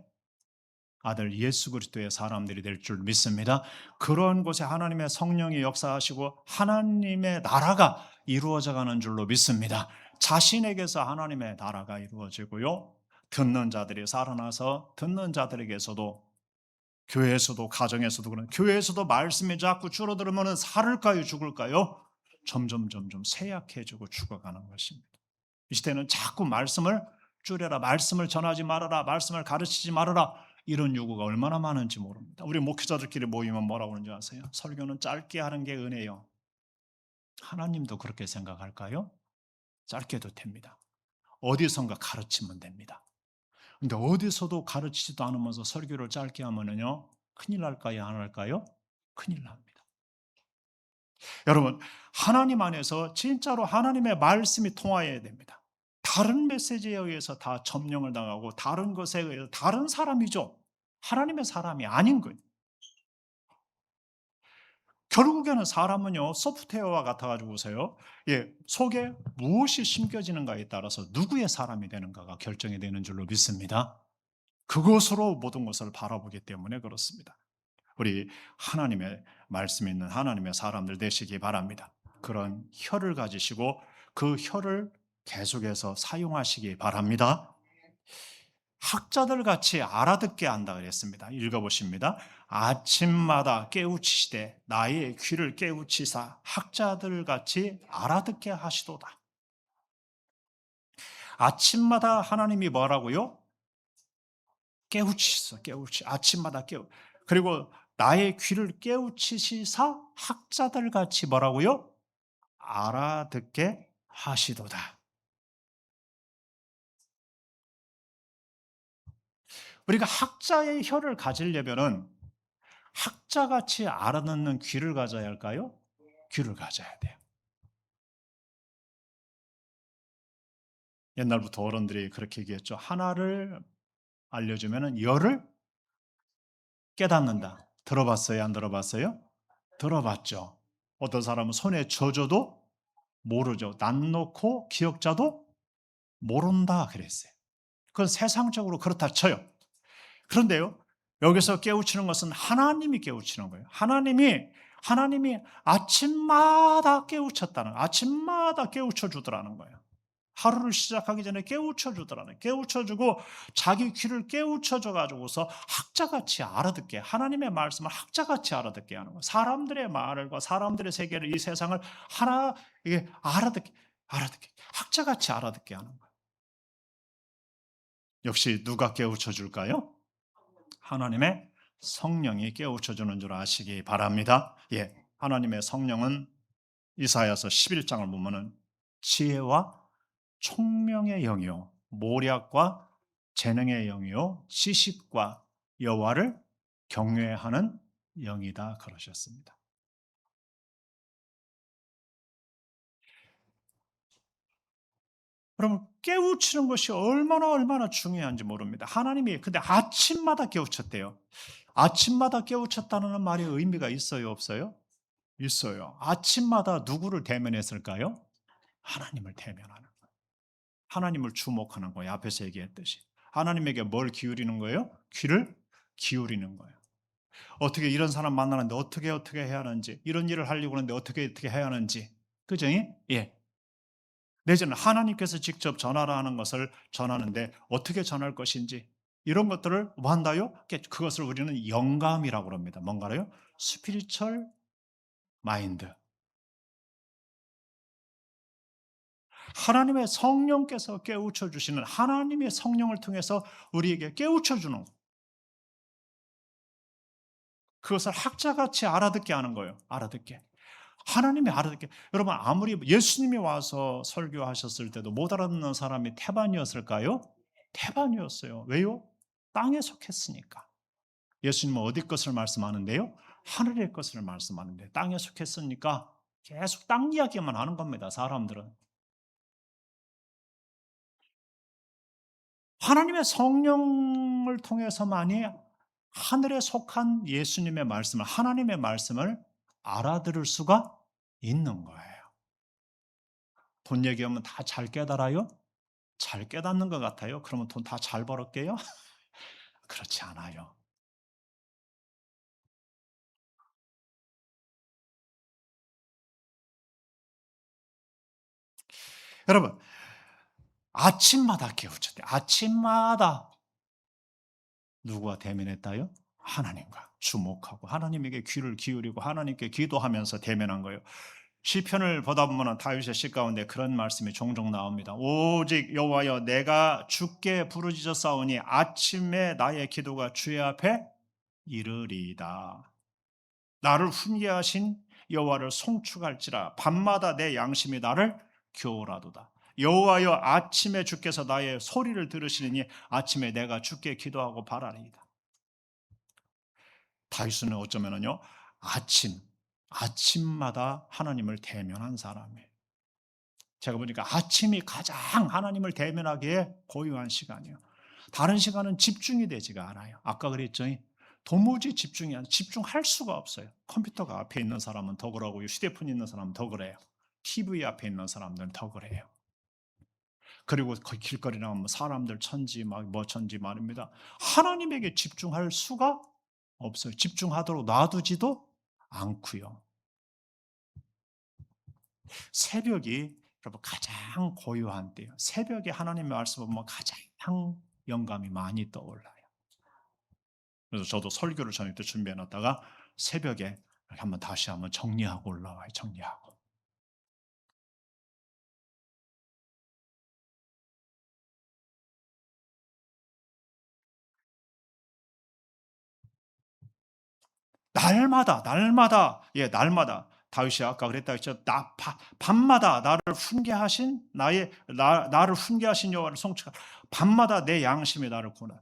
아들 예수 그리스도의 사람들이 될 줄 믿습니다. 그런 곳에 하나님의 성령이 역사하시고 하나님의 나라가 이루어져 가는 줄로 믿습니다. 자신에게서 하나님의 나라가 이루어지고요. 듣는 자들이 살아나서 듣는 자들에게서도 교회에서도 가정에서도 그런 교회에서도 말씀이 자꾸 줄어들으면 살을까요 죽을까요? 점점 쇠약해지고 죽어가는 것입니다. 이 시대는 자꾸 말씀을 줄여라, 말씀을 전하지 말아라, 말씀을 가르치지 말아라 이런 요구가 얼마나 많은지 모릅니다. 우리 목회자들끼리 모이면 뭐라고 하는지 아세요? 설교는 짧게 하는 게 은혜요. 하나님도 그렇게 생각할까요? 짧게도 됩니다. 어디선가 가르치면 됩니다. 근데 어디서도 가르치지도 않으면서 설교를 짧게 하면은요, 큰일 날까요, 안 할까요? 큰일 납니다. 여러분, 하나님 안에서 진짜로 하나님의 말씀이 통하여야 됩니다. 다른 메시지에 의해서 다 점령을 당하고 다른 것에 의해서 다른 사람이죠. 하나님의 사람이 아닌 거예요. 결국에는 사람은요, 소프트웨어와 같아가지고 보세요. 예, 속에 무엇이 심겨지는가에 따라서 누구의 사람이 되는가가 결정이 되는 줄로 믿습니다. 그것으로 모든 것을 바라보기 때문에 그렇습니다. 우리 하나님의 말씀이 있는 하나님의 사람들 되시기 바랍니다. 그런 혀를 가지시고 그 혀를 계속해서 사용하시기 바랍니다. 학자들 같이 알아듣게 한다 그랬습니다. 읽어보십니다. 아침마다 깨우치시되 나의 귀를 깨우치사 학자들 같이 알아듣게 하시도다. 아침마다 하나님이 뭐라고요? 깨우치시어, 깨우치. 아침마다 그리고 나의 귀를 깨우치시사 학자들 같이 뭐라고요? 알아듣게 하시도다. 우리가 학자의 혀를 가지려면은 학자같이 알아듣는 귀를 가져야 할까요? 귀를 가져야 돼요. 옛날부터 어른들이 그렇게 얘기했죠. 하나를 알려주면은 열을 깨닫는다. 들어봤어요? 안 들어봤어요? 들어봤죠. 어떤 사람은 손에 져줘도 모르죠. 난 놓고 기억자도 모른다 그랬어요. 그건 세상적으로 그렇다 쳐요. 그런데요, 여기서 깨우치는 것은 하나님이 깨우치는 거예요. 하나님이 아침마다 깨우쳤다는, 아침마다 깨우쳐 주더라는 거예요. 하루를 시작하기 전에 깨우쳐 주더라는, 깨우쳐 주고 자기 귀를 깨우쳐 줘 가지고서 학자같이 알아듣게, 하나님의 말씀을 학자같이 알아듣게 하는 거예요. 사람들의 말과 사람들의 세계를, 이 세상을 하나 이게 알아듣게 학자같이 알아듣게 하는 거예요. 역시 누가 깨우쳐 줄까요? 하나님의 성령이 깨우쳐 주는 줄 아시기 바랍니다. 예. 하나님의 성령은 이사야서 11장을 보면은 지혜와 총명의 영이요 모략과 재능의 영이요 지식과 여호와를 경외하는 영이다 그러셨습니다. 그러면 깨우치는 것이 얼마나 중요한지 모릅니다. 하나님이 근데 아침마다 깨우쳤대요. 아침마다 깨우쳤다는 말의 의미가 있어요, 없어요? 있어요. 아침마다 누구를 대면했을까요? 하나님을 대면하는 거예요. 하나님을 주목하는 거예요. 앞에서 얘기했듯이. 하나님에게 뭘 기울이는 거예요? 귀를 기울이는 거예요. 어떻게 이런 사람 만나는데 어떻게 해야 하는지, 이런 일을 하려고 하는데 어떻게 해야 하는지. 그죠? 예. 내지는 하나님께서 직접 전하라 하는 것을 전하는데 어떻게 전할 것인지 이런 것들을 뭐 한다요? 그것을 우리는 영감이라고 합니다. 뭔가요? 스피리추얼 마인드. 하나님의 성령께서 깨우쳐 주시는 하나님의 성령을 통해서 우리에게 깨우쳐 주는 그것을 학자같이 알아듣게 하는 거예요. 알아듣게. 하나님이 알아듣게. 여러분 아무리 예수님이 와서 설교하셨을 때도 못 알아듣는 사람이 태반이었을까요? 태반이었어요. 왜요? 땅에 속했으니까. 예수님은 어디 것을 말씀하는데요? 하늘의 것을 말씀하는데 땅에 속했으니까 계속 땅 이야기만 하는 겁니다. 사람들은. 하나님의 성령을 통해서만이 하늘에 속한 예수님의 말씀을 하나님의 말씀을 알아들을 수가 있는 거예요. 돈 얘기하면 다 잘 깨달아요? 잘 깨닫는 것 같아요? 그러면 돈 다 잘 벌었게요? 그렇지 않아요. 여러분, 아침마다 깨우쳤대. 아침마다 누구와 대면했다요? 하나님과 주목하고 하나님에게 귀를 기울이고 하나님께 기도하면서 대면한 거예요. 시편을 보다 보면 다윗의 시 가운데 그런 말씀이 종종 나옵니다. 오직 여호와여 내가 주께 부르짖었사오니 아침에 나의 기도가 주의 앞에 이르리이다. 나를 훈계하신 여호와를 송축할지라 밤마다 내 양심이 나를 교훈하도다. 여호와여 아침에 주께서 나의 소리를 들으시니 아침에 내가 주께 기도하고 바라리이다. 다윗은 어쩌면은요 아침마다 하나님을 대면한 사람이에요. 제가 보니까 아침이 가장 하나님을 대면하기에 고유한 시간이에요. 다른 시간은 집중이 되지가 않아요. 아까 그랬죠. 도무지 집중할 수가 없어요. 컴퓨터가 앞에 있는 사람은 더 그러고요. 휴대폰 있는 사람은 더 그래요. TV 앞에 있는 사람들은 더 그래요. 그리고 길거리 나가면 사람들 천지 막 뭐 천지 말입니다. 하나님에게 집중할 수가 없어요. 집중하도록 놔두지도 않고요. 새벽이 여러분 가장 고요한 때예요. 새벽에 하나님의 말씀을 보면 가장 영감이 많이 떠올라요. 그래서 저도 설교를 저녁 때 준비해 놨다가 새벽에 한번 다시 한번 정리하고 올라와요. 정리하고. 날마다 예 날마다 다윗이 아까 그랬다 했죠. 밤마다 나를 훈계하신 나를 훈계하신 여호와를 송축하 밤마다 내 양심이 나를 구원하.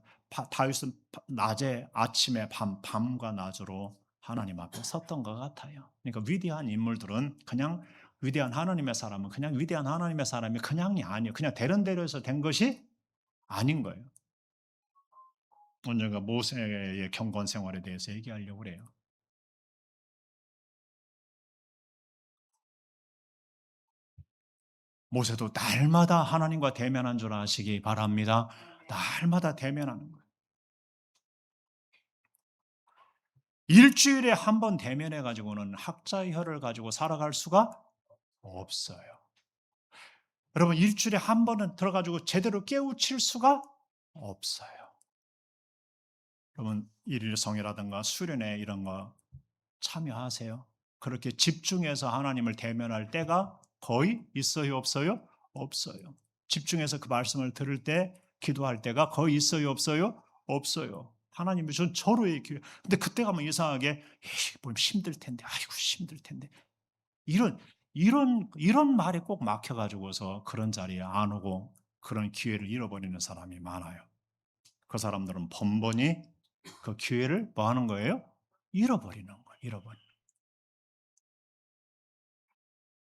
다윗은 낮에 아침에 밤과 낮으로 하나님 앞에 섰던 것 같아요. 그러니까 위대한 인물들은 그냥 위대한 하나님의 사람은 그냥 위대한 하나님의 사람이 그냥이 아니에요. 그냥 대른대로해서 된 것이 아닌 거예요. 언젠가 모세의 경건 생활에 대해서 얘기하려고 그래요. 모세도 날마다 하나님과 대면한 줄 아시기 바랍니다. 날마다 대면하는 거예요. 일주일에 한 번 대면해 가지고는 학자의 혀를 가지고 살아갈 수가 없어요. 여러분 일주일에 한 번은 들어 가지고 제대로 깨우칠 수가 없어요. 여러분 일일성이라든가 수련회 이런 거 참여하세요. 그렇게 집중해서 하나님을 대면할 때가 거의 있어요, 없어요? 없어요. 집중해서 그 말씀을 들을 때, 기도할 때가 거의 있어요, 없어요? 없어요. 하나님이 저로 얘기해요. 근데 그때 가면 이상하게, 에이, 뭐 힘들 텐데, 아이고, 힘들 텐데. 이런 말이 꼭 막혀가지고서 그런 자리에 안 오고 그런 기회를 잃어버리는 사람이 많아요. 그 사람들은 번번이 그 기회를 뭐 하는 거예요? 잃어버리는 거예요.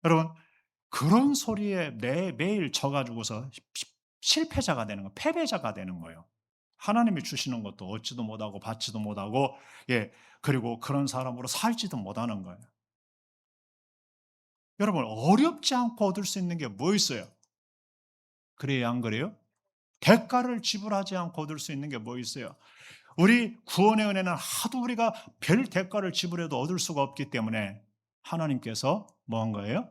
여러분, 그런 소리에 매일 져 가지고서 실패자가 되는 거예요. 패배자가 되는 거예요. 하나님이 주시는 것도 얻지도 못하고 받지도 못하고, 예, 그리고 그런 사람으로 살지도 못하는 거예요. 여러분, 어렵지 않고 얻을 수 있는 게 뭐 있어요? 그래요, 안 그래요? 대가를 지불하지 않고 얻을 수 있는 게 뭐 있어요? 우리 구원의 은혜는 하도 우리가 별 대가를 지불해도 얻을 수가 없기 때문에 하나님께서 뭐 한 거예요?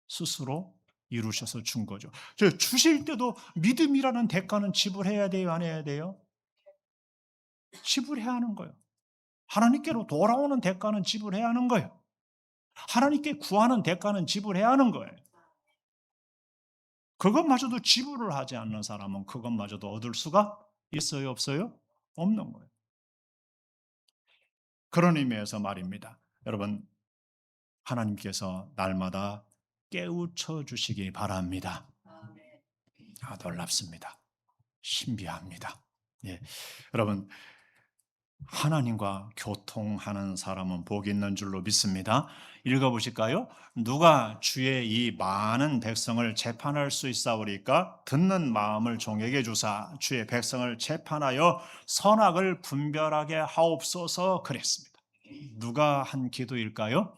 스스로 이루셔서 준 거죠. 주실 때도 믿음이라는 대가는 지불해야 돼요, 안 해야 돼요? 지불해야 하는 거예요. 하나님께로 돌아오는 대가는 지불해야 하는 거예요. 하나님께 구하는 대가는 지불해야 하는 거예요. 그것마저도 지불을 하지 않는 사람은 그것마저도 얻을 수가 있어요, 없어요? 없는 거예요. 그런 의미에서 말입니다. 여러분, 하나님께서 날마다 깨우쳐 주시기 바랍니다. 놀랍습니다. 신비합니다. 예. 여러분, 하나님과 교통하는 사람은 복이 있는 줄로 믿습니다. 읽어보실까요? 누가 주의 이 많은 백성을 재판할 수 있사오리까? 듣는 마음을 종에게 주사 주의 백성을 재판하여 선악을 분별하게 하옵소서 그랬습니다. 누가 한 기도일까요?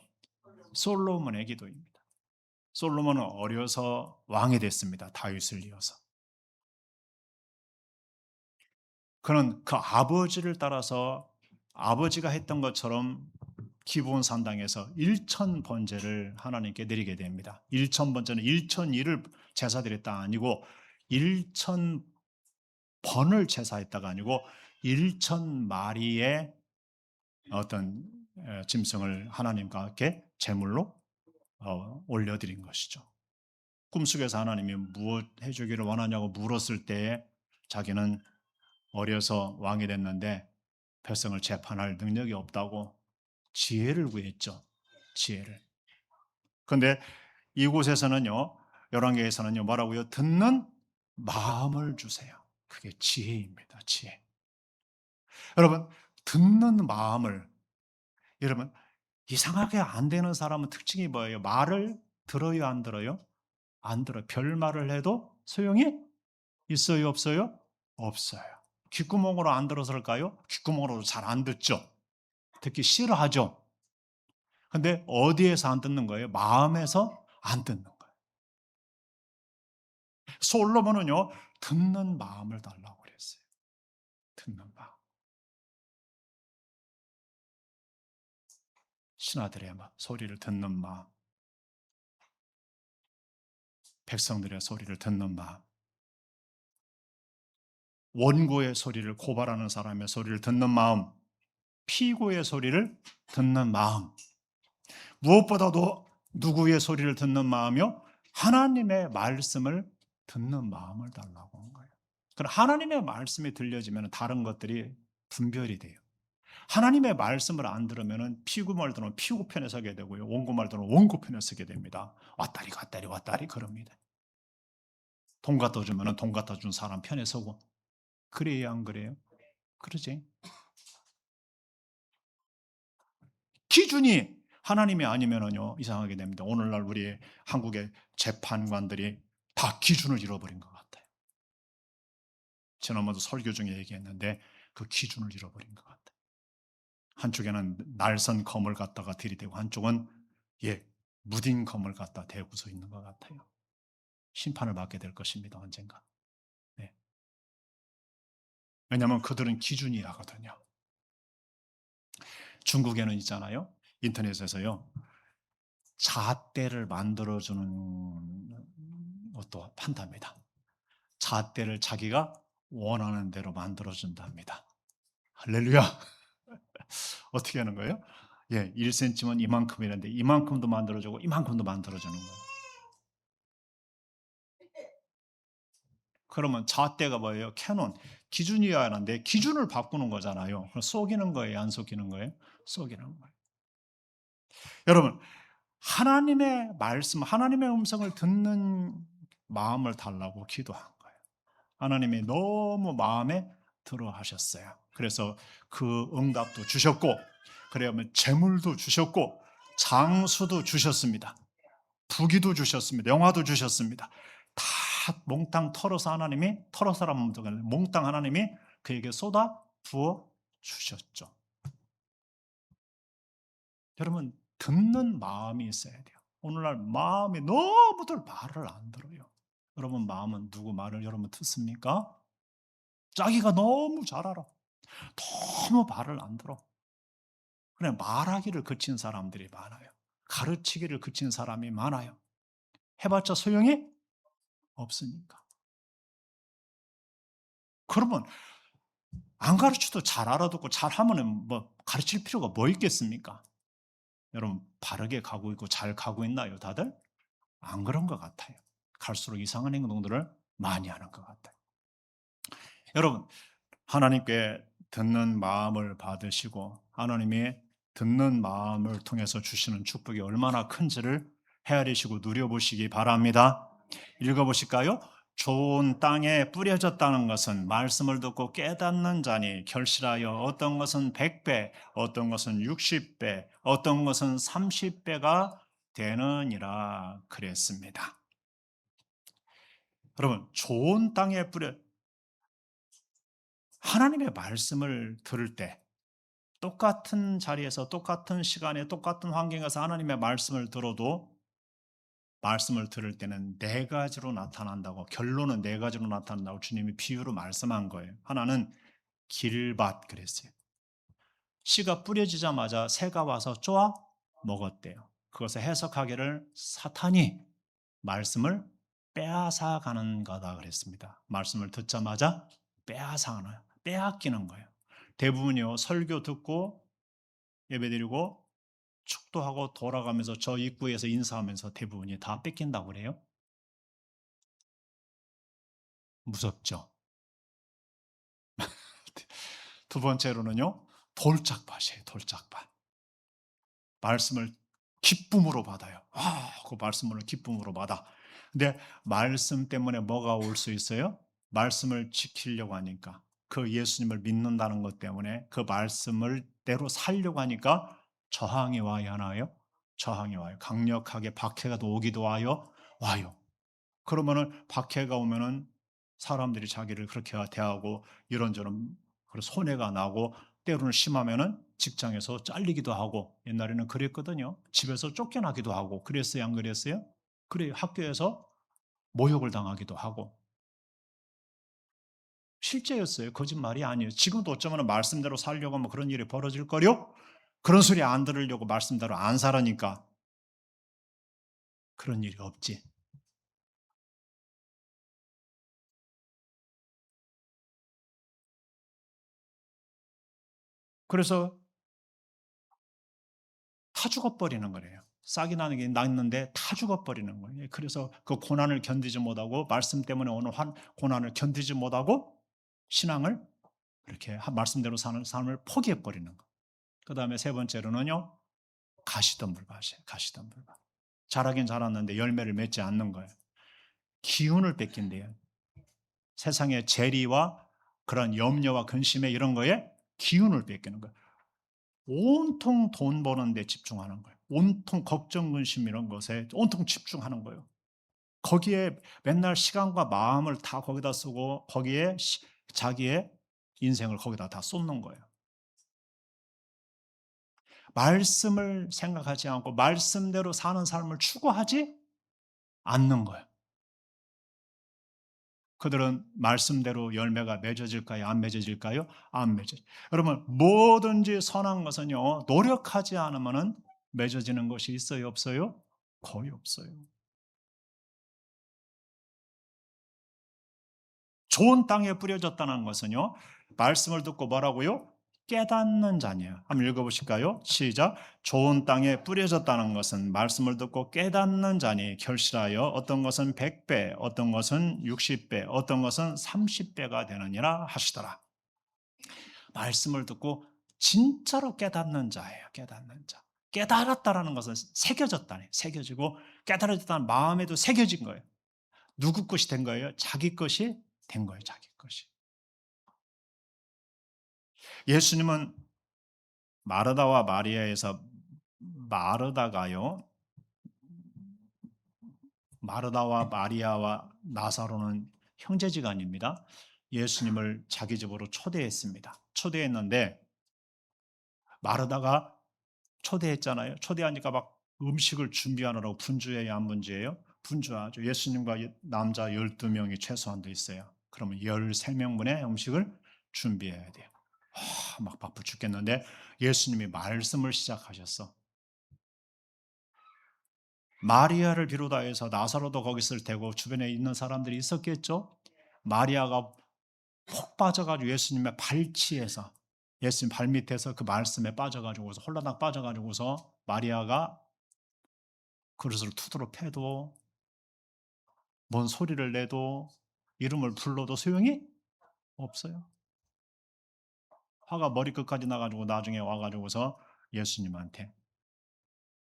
솔로몬의 기도입니다. 솔로몬은 어려서 왕이 됐습니다. 다윗을 이어서. 그는 그 아버지를 따라서 아버지가 했던 것처럼 기브온 산당에서 1천 번제를 하나님께 드리게 됩니다. 1천 번제는 1,001을 제사드렸다 아니고 1천 번을 제사했다가 아니고 1천 마리의 어떤 짐승을 하나님과 함께 제물로 올려드린 것이죠. 꿈속에서 하나님이 무엇 해주기를 원하냐고 물었을 때에 자기는 어려서 왕이 됐는데 백성을 재판할 능력이 없다고 지혜를 구했죠. 지혜를. 그런데 이곳에서는요, 열왕기에서는요, 뭐라고요? 듣는 마음을 주세요. 그게 지혜입니다. 지혜. 여러분, 듣는 마음을, 여러분, 이상하게 안 되는 사람은 특징이 뭐예요? 말을 들어요, 안 들어요? 안 들어요. 별말을 해도 소용이 있어요, 없어요? 없어요. 귓구멍으로 안 들어서일까요? 귓구멍으로 잘 안 듣죠. 듣기 싫어하죠. 근데 어디에서 안 듣는 거예요? 마음에서 안 듣는 거예요. 솔로몬은요, 듣는 마음을 달라고 그랬어요. 듣는 마음. 신하들의 소리를 듣는 마음. 백성들의 소리를 듣는 마음. 원고의 소리를, 고발하는 사람의 소리를 듣는 마음. 피고의 소리를 듣는 마음. 무엇보다도 누구의 소리를 듣는 마음이요? 하나님의 말씀을 듣는 마음을 달라고 한 거예요. 그럼 하나님의 말씀이 들려지면 다른 것들이 분별이 돼요. 하나님의 말씀을 안 들으면 피고말 들으면 피고 편에 서게 되고요. 원고말 들으면 원고 편에 서게 됩니다. 왔다리 갔다리 왔다리 그럽니다. 돈 갖다 주면 돈 갖다 준 사람 편에 서고. 그래야 안 그래요? 그러지. 기준이 하나님이 아니면은요, 이상하게 됩니다. 오늘날 우리 한국의 재판관들이 다 기준을 잃어버린 것 같아요. 지난번도 설교 중에 얘기했는데 그 기준을 잃어버린 것 같아요. 한쪽에는 날선 검을 갖다가 들이대고 한쪽은 무딘 검을 갖다 대고서 있는 것 같아요. 심판을 받게 될 것입니다. 언젠가. 네. 왜냐하면 그들은 기준이라거든요. 중국에는 있잖아요. 인터넷에서요. 잣대를 만들어주는 것도 판답니다. 잣대를 자기가 원하는 대로 만들어준답니다. 할렐루야. 어떻게 하는 거예요? 1cm면 이만큼이라는데 이만큼도 만들어주고 이만큼도 만들어주는 거예요. 그러면 잣대가 뭐예요? 캐논. 기준이어야 하는데 기준을 바꾸는 거잖아요. 속이는 거예요? 안 속이는 거예요? 속이는 거예요. 여러분, 하나님의 말씀, 하나님의 음성을 듣는 마음을 달라고 기도한 거예요. 하나님이 너무 마음에 들어 하셨어요. 그래서 그 응답도 주셨고, 그러면 재물도 주셨고, 장수도 주셨습니다. 부귀도 주셨습니다. 영화도 주셨습니다. 다 몽땅 털어서 하나님이, 털어서라면 몽땅 하나님이 그에게 쏟아 부어 주셨죠. 여러분, 듣는 마음이 있어야 돼요. 오늘날 마음이 너무들 말을 안 들어요. 여러분 마음은 누구 말을 여러분 듣습니까? 자기가 너무 잘 알아. 너무 말을 안 들어. 그냥 말하기를 그친 사람들이 많아요. 가르치기를 그친 사람이 많아요. 해봤자 소용이 없으니까. 그러면 안 가르쳐도 잘 알아듣고 잘하면 뭐 가르칠 필요가 뭐 있겠습니까? 여러분 바르게 가고 있고 잘 가고 있나요, 다들? 안 그런 것 같아요. 갈수록 이상한 행동들을 많이 하는 것 같아요. 여러분, 하나님께 듣는 마음을 받으시고 하나님이 듣는 마음을 통해서 주시는 축복이 얼마나 큰지를 헤아리시고 누려보시기 바랍니다. 읽어보실까요? 좋은 땅에 뿌려졌다는 것은 말씀을 듣고 깨닫는 자니 결실하여 어떤 것은 100배, 어떤 것은 60배, 어떤 것은 30배가 되느니라 그랬습니다. 여러분, 좋은 땅에 뿌려 하나님의 말씀을 들을 때 똑같은 자리에서 똑같은 시간에 똑같은 환경에서 하나님의 말씀을 들어도 말씀을 들을 때는 네 가지로 나타난다고, 결론은 네 가지로 나타난다고 주님이 비유로 말씀한 거예요. 하나는 길밭 그랬어요. 씨가 뿌려지자마자 새가 와서 쪼아 먹었대요. 그것을 해석하기를 사탄이 말씀을 빼앗아 가는 거다 그랬습니다. 말씀을 듣자마자 빼앗아가는, 빼앗기는 거예요. 대부분이요, 설교 듣고 예배드리고 축도하고 돌아가면서 저 입구에서 인사하면서 대부분이 다 뺏긴다고 그래요. 무섭죠. 두 번째로는요, 돌짝밭이에요. 돌짝밭. 말씀을 기쁨으로 받아요. 그 말씀을 기쁨으로 받아. 근데 말씀 때문에 뭐가 올 수 있어요? 말씀을 지키려고 하니까, 그 예수님을 믿는다는 것 때문에 그 말씀을 대로 살려고 하니까 저항이 와야 하나요? 저항이 와요. 강력하게 박해가 오기도 와요. 그러면은 박해가 오면은 사람들이 자기를 그렇게 대하고 이런저런 손해가 나고, 때로는 심하면은 직장에서 잘리기도 하고, 옛날에는 그랬거든요. 집에서 쫓겨나기도 하고. 그랬어요, 안 그랬어요? 그래요. 학교에서 모욕을 당하기도 하고. 실제였어요. 거짓말이 아니에요. 지금도 어쩌면 말씀대로 살려고 하면 그런 일이 벌어질 거요. 그런 소리 안 들으려고 말씀대로 안 살으니까 그런 일이 없지. 그래서 다 죽어버리는 거래요. 싹이 나는 게 났는데 다 죽어버리는 거예요. 그래서 그 고난을 견디지 못하고, 말씀 때문에 오는 고난을 견디지 못하고 신앙을 이렇게 말씀대로 사는 삶을 포기해버리는 거. 그 다음에 세 번째로는요, 가시덤불밭이에요. 가시덤불밭. 자라긴 자랐는데 열매를 맺지 않는 거예요. 기운을 뺏긴대요. 세상의 재리와 그런 염려와 근심에 이런 거에 기운을 뺏기는 거예요. 온통 돈 버는 데 집중하는 거예요. 온통 걱정, 근심 이런 것에 온통 집중하는 거예요. 거기에 맨날 시간과 마음을 다 거기다 쓰고 거기에 자기의 인생을 거기다 다 쏟는 거예요. 말씀을 생각하지 않고 말씀대로 사는 삶을 추구하지 않는 거예요. 그들은 말씀대로 열매가 맺어질까요? 안 맺어질까요? 안 맺어요. 여러분, 뭐든지 선한 것은요, 노력하지 않으면 맺어지는 것이 있어요, 없어요? 거의 없어요. 좋은 땅에 뿌려졌다는 것은요, 말씀을 듣고 뭐라고요? 깨닫는 자녀예요. 한번 읽어보실까요? 시작. 좋은 땅에 뿌려졌다는 것은 말씀을 듣고 깨닫는 자니 결실하여 어떤 것은 100배, 어떤 것은 60배, 어떤 것은 30배가 되느니라 하시더라. 말씀을 듣고 진짜로 깨닫는 자예요. 깨닫는 자. 깨달았다라는 것은 새겨졌다니, 새겨지고 깨달아졌다는 마음에도 새겨진 거예요. 누구 것이 된 거예요? 자기 것이 된 거예요, 자기 것이. 예수님은 마르다와 마리아에서 마르다가요. 마르다와 마리아와 나사로는 형제지간입니다. 예수님을 자기 집으로 초대했습니다. 초대했는데 마르다가 초대했잖아요. 초대하니까 막 음식을 준비하느라고 분주해야 안 분주해요? 분주하죠. 예수님과 남자 12명이 최소한 돼 있어요. 그러면 13명분의 음식을 준비해야 돼요. 막 바쁘 죽겠는데 예수님이 말씀을 시작하셨어. 마리아를 비롯하여서 나사로도 거기 있을 테고 주변에 있는 사람들이 있었겠죠. 마리아가 푹 빠져가지고 예수님의 발치에서 예수님 발밑에서 그 말씀에 빠져가지고서 홀라당 빠져가지고서 마리아가 그릇을 투드러 패도 뭔 소리를 내도 이름을 불러도 소용이 없어요. 화가 머리끝까지 나가지고 나중에 와가지고서 예수님한테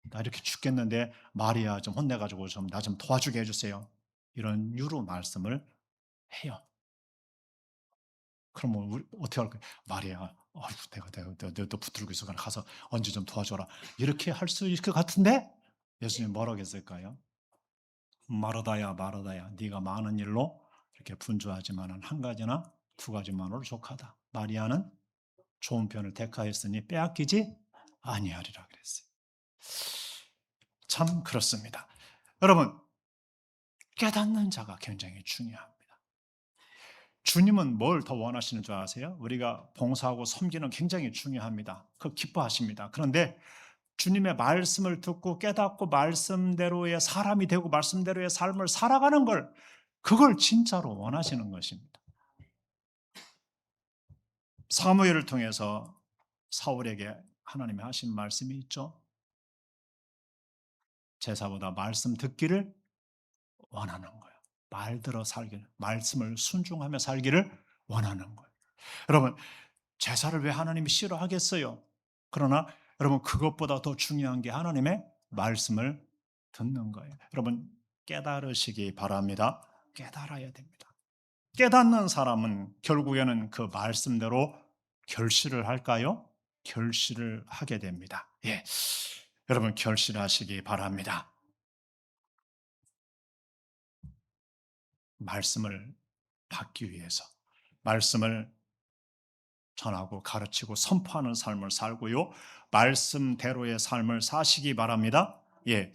나 이렇게 죽겠는데 마리아 좀 혼내가지고 좀 나 좀 도와주게 해주세요. 이런 유로 말씀을 해요. 그러면 우리 어떻게 할까요? 마리아가 내가 너 붙들고 있어 가서 언제 좀 도와줘라. 이렇게 할 수 있을 것 같은데 예수님 뭐라고 했을까요? 마르다야 마르다야 네가 많은 일로 이렇게 분주하지만은 한 가지나 두 가지만으로 족하다. 마리아는 좋은 편을 택하였으니 빼앗기지 아니하리라 그랬어요. 참 그렇습니다. 여러분 깨닫는 자가 굉장히 중요합니다. 주님은 뭘 더 원하시는 줄 아세요? 우리가 봉사하고 섬기는 굉장히 중요합니다. 그 기뻐하십니다. 그런데 주님의 말씀을 듣고 깨닫고 말씀대로의 사람이 되고 말씀대로의 삶을 살아가는 걸 그걸 진짜로 원하시는 것입니다. 사무엘을 통해서 사울에게 하나님이 하신 말씀이 있죠. 제사보다 말씀 듣기를 원하는 거예요. 말 들어 살기를, 말씀을 순종하며 살기를 원하는 거예요. 여러분, 제사를 왜 하나님이 싫어하겠어요? 그러나 여러분 그것보다 더 중요한 게 하나님의 말씀을 듣는 거예요. 여러분 깨달으시기 바랍니다. 깨달아야 됩니다. 깨닫는 사람은 결국에는 그 말씀대로 결실을 할까요? 결실을 하게 됩니다. 예. 여러분 결실하시기 바랍니다. 말씀을 받기 위해서 말씀을 전하고 가르치고 선포하는 삶을 살고요. 말씀대로의 삶을 사시기 바랍니다. 예.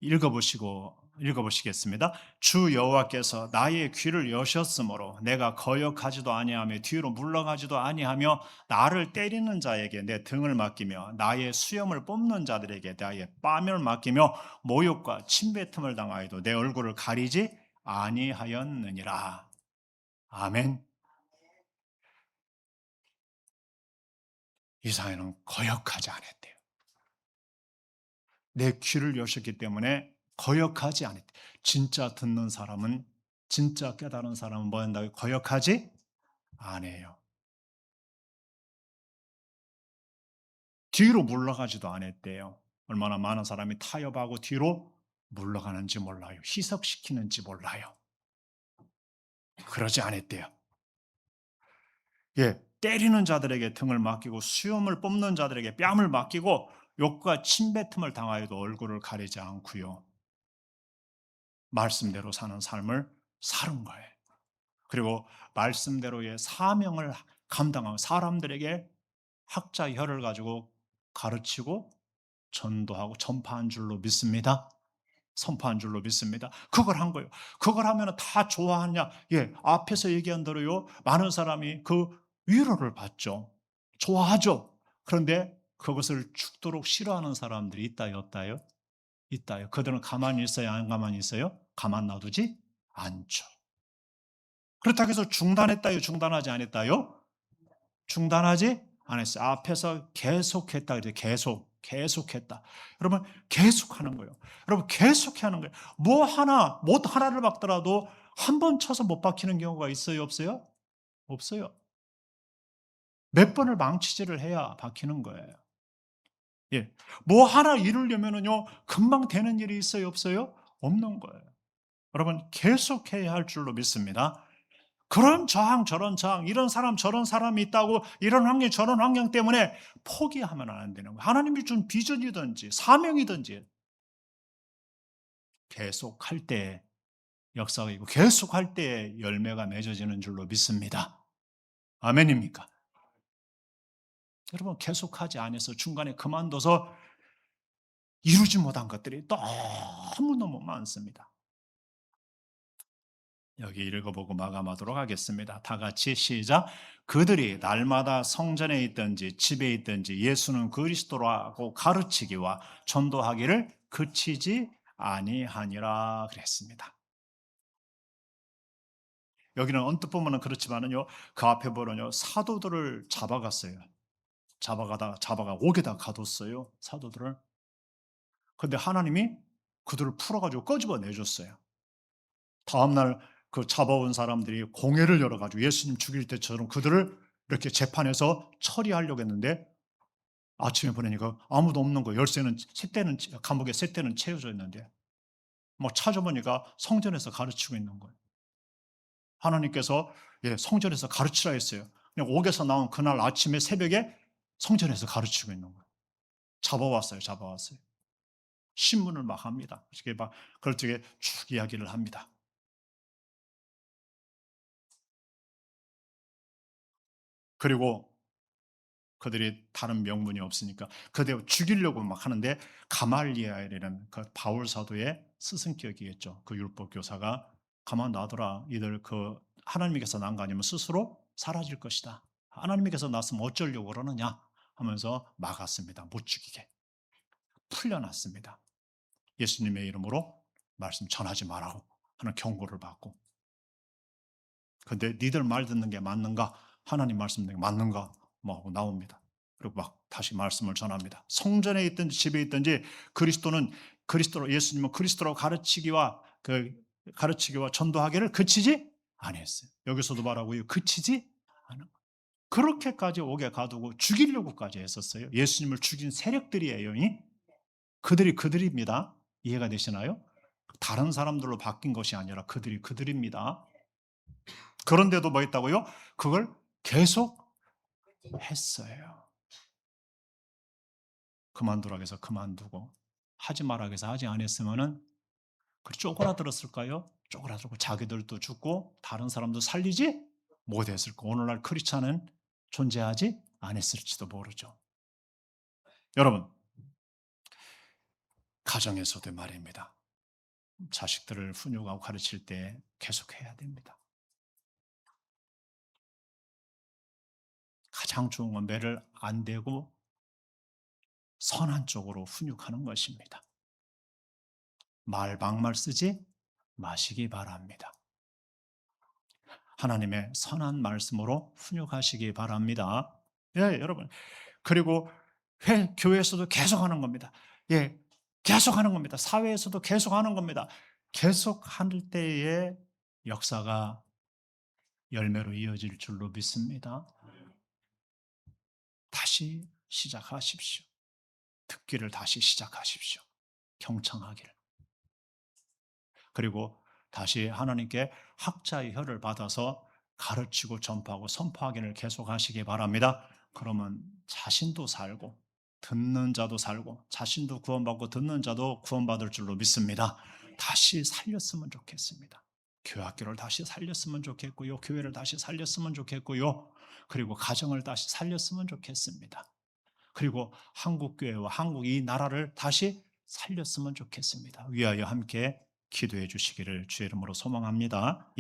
읽어보시겠습니다. 주 여호와께서 나의 귀를 여셨으므로 내가 거역하지도 아니하며 뒤로 물러가지도 아니하며 나를 때리는 자에게 내 등을 맡기며 나의 수염을 뽑는 자들에게 나의 뺨을 맡기며 모욕과 침뱉음을 당하여도 내 얼굴을 가리지 아니하였느니라. 아멘. 이사야는 거역하지 않았대요. 내 귀를 여셨기 때문에 거역하지 않았대요. 진짜 듣는 사람은 진짜 깨달은 사람은 뭐 한다고 거역하지 않아요. 뒤로 물러가지도 않았대요. 얼마나 많은 사람이 타협하고 뒤로 물러가는지 몰라요. 희석시키는지 몰라요. 그러지 않았대요. 예, 때리는 자들에게 등을 맡기고 수염을 뽑는 자들에게 뺨을 맡기고 욕과 침뱉음을 당하여도 얼굴을 가리지 않고요. 말씀대로 사는 삶을 사는 거예요. 그리고 말씀대로의 사명을 감당하고 사람들에게 학자 혀를 가지고 가르치고 전도하고 전파한 줄로 믿습니다. 선포한 줄로 믿습니다. 그걸 한 거예요. 그걸 하면 다 좋아하냐? 예, 앞에서 얘기한 대로요. 많은 사람이 그 위로를 받죠. 좋아하죠. 그런데 그것을 죽도록 싫어하는 사람들이 있다요, 없다요? 있다요. 그들은 가만히 있어요, 안 가만히 있어요? 가만 놔두지 않죠. 그렇다고 해서 중단했다요, 중단하지 않았다요? 중단하지 않았어요. 앞에서 계속했다 그래요. 계속했다. 여러분 계속하는 거예요. 여러분 계속해야 하는 거예요. 뭐 하나 못 하나를 박더라도 한 번 쳐서 못 박히는 경우가 있어요, 없어요? 없어요. 몇 번을 망치질을 해야 박히는 거예요. 예. 뭐 하나 이루려면은요, 금방 되는 일이 있어요, 없어요? 없는 거예요. 여러분 계속해야 할 줄로 믿습니다. 그런 저항 저런 저항, 이런 사람 저런 사람이 있다고, 이런 환경 저런 환경 때문에 포기하면 안 되는 거예요. 하나님이 준 비전이든지 사명이든지 계속할 때 역사가 있고 계속할 때 열매가 맺어지는 줄로 믿습니다. 아멘입니까? 여러분, 계속하지 않아서 중간에 그만둬서 이루지 못한 것들이 너무너무 많습니다. 여기 읽어보고 마감하도록 하겠습니다. 다 같이 시작. 그들이 날마다 성전에 있든지 집에 있든지 예수는 그리스도라고 가르치기와 전도하기를 그치지 아니하니라 그랬습니다. 여기는 언뜻 보면은 그렇지만은요, 그 앞에 보면요, 사도들을 잡아갔어요. 잡아가 옥에다 가뒀어요, 사도들을. 근데 하나님이 그들을 풀어가지고 끄집어 내줬어요. 다음날 그 잡아온 사람들이 공회를 열어가지고 예수님 죽일 때처럼 그들을 이렇게 재판해서 처리하려고 했는데, 아침에 보니까 아무도 없는 거예요. 열쇠는 셋대는, 감옥에 셋대는 채워져 있는데, 막 찾아보니까 성전에서 가르치고 있는 거예요. 하나님께서 성전에서 가르치라 했어요. 그냥 옥에서 나온 그날 아침에 새벽에 성전에서 가르치고 있는 거예요. 잡아왔어요. 신문을 막 합니다. 이렇게 막 그럴 적에 쭉 이야기를 합니다. 그리고 그들이 다른 명분이 없으니까 그대로 죽이려고 막 하는데, 가말리엘이라는 그 바울 사도의 스승격이겠죠. 그 율법 교사가 가만 놔둬라. 이들 그 하나님께서 난 거 아니면 스스로 사라질 것이다. 하나님께서 났으면 어쩌려고 그러느냐 하면서 막았습니다. 못 죽이게 풀려났습니다. 예수님의 이름으로 말씀 전하지 말라고 하는 경고를 받고. 근데 니들 말 듣는 게 맞는가? 하나님 말씀 듣는 게 맞는가? 뭐 하고 나옵니다. 그리고 막 다시 말씀을 전합니다. 성전에 있든지 집에 있든지 그리스도로, 예수님은 그리스도로 가르치기와 전도하기를 그치지 아니했어요. 여기서도 말하고요, 그치지 않은 거. 그렇게까지 옥에 가두고 죽이려고까지 했었어요. 예수님을 죽인 세력들이에요. 그들이 그들입니다. 이해가 되시나요? 다른 사람들로 바뀐 것이 아니라 그들이 그들입니다. 그런데도 뭐 있다고요? 그걸 계속 했어요. 그만두라고 해서 그만두고, 하지 말라고 해서 하지 않았으면은 쪼그라들었을까요? 쪼그라들고 자기들도 죽고 다른 사람도 살리지 못했을 거. 오늘날 크리스찬은 존재하지 않았을지도 모르죠. 여러분, 가정에서도 말입니다. 자식들을 훈육하고 가르칠 때 계속해야 됩니다. 가장 좋은 건 매를 안 대고 선한 쪽으로 훈육하는 것입니다. 막말 쓰지 마시기 바랍니다. 하나님의 선한 말씀으로 훈육하시기 바랍니다. 여러분. 그리고 교회에서도 계속하는 겁니다. 계속하는 겁니다. 사회에서도 계속하는 겁니다. 계속할 때의 역사가 열매로 이어질 줄로 믿습니다. 다시 시작하십시오. 듣기를 다시 시작하십시오. 경청하기를. 그리고 다시 하나님께 학자의 혀를 받아서 가르치고 전파하고 선포하기를 계속하시기 바랍니다. 그러면 자신도 살고 듣는 자도 살고, 자신도 구원받고 듣는 자도 구원받을 줄로 믿습니다. 다시 살렸으면 좋겠습니다. 교학교를 다시 살렸으면 좋겠고요. 교회를 다시 살렸으면 좋겠고요. 그리고 가정을 다시 살렸으면 좋겠습니다. 그리고 한국교회와 한국 이 나라를 다시 살렸으면 좋겠습니다. 위하여 함께 기도해 주시기를 주의 이름으로 소망합니다.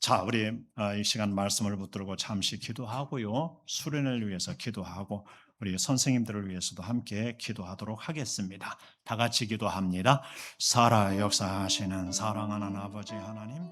자, 우리 이 시간 말씀을 붙들고 잠시 기도하고요. 수련을 위해서 기도하고 우리 선생님들을 위해서도 함께 기도하도록 하겠습니다. 다 같이 기도합니다. 살아 역사하시는 사랑하는 아버지 하나님,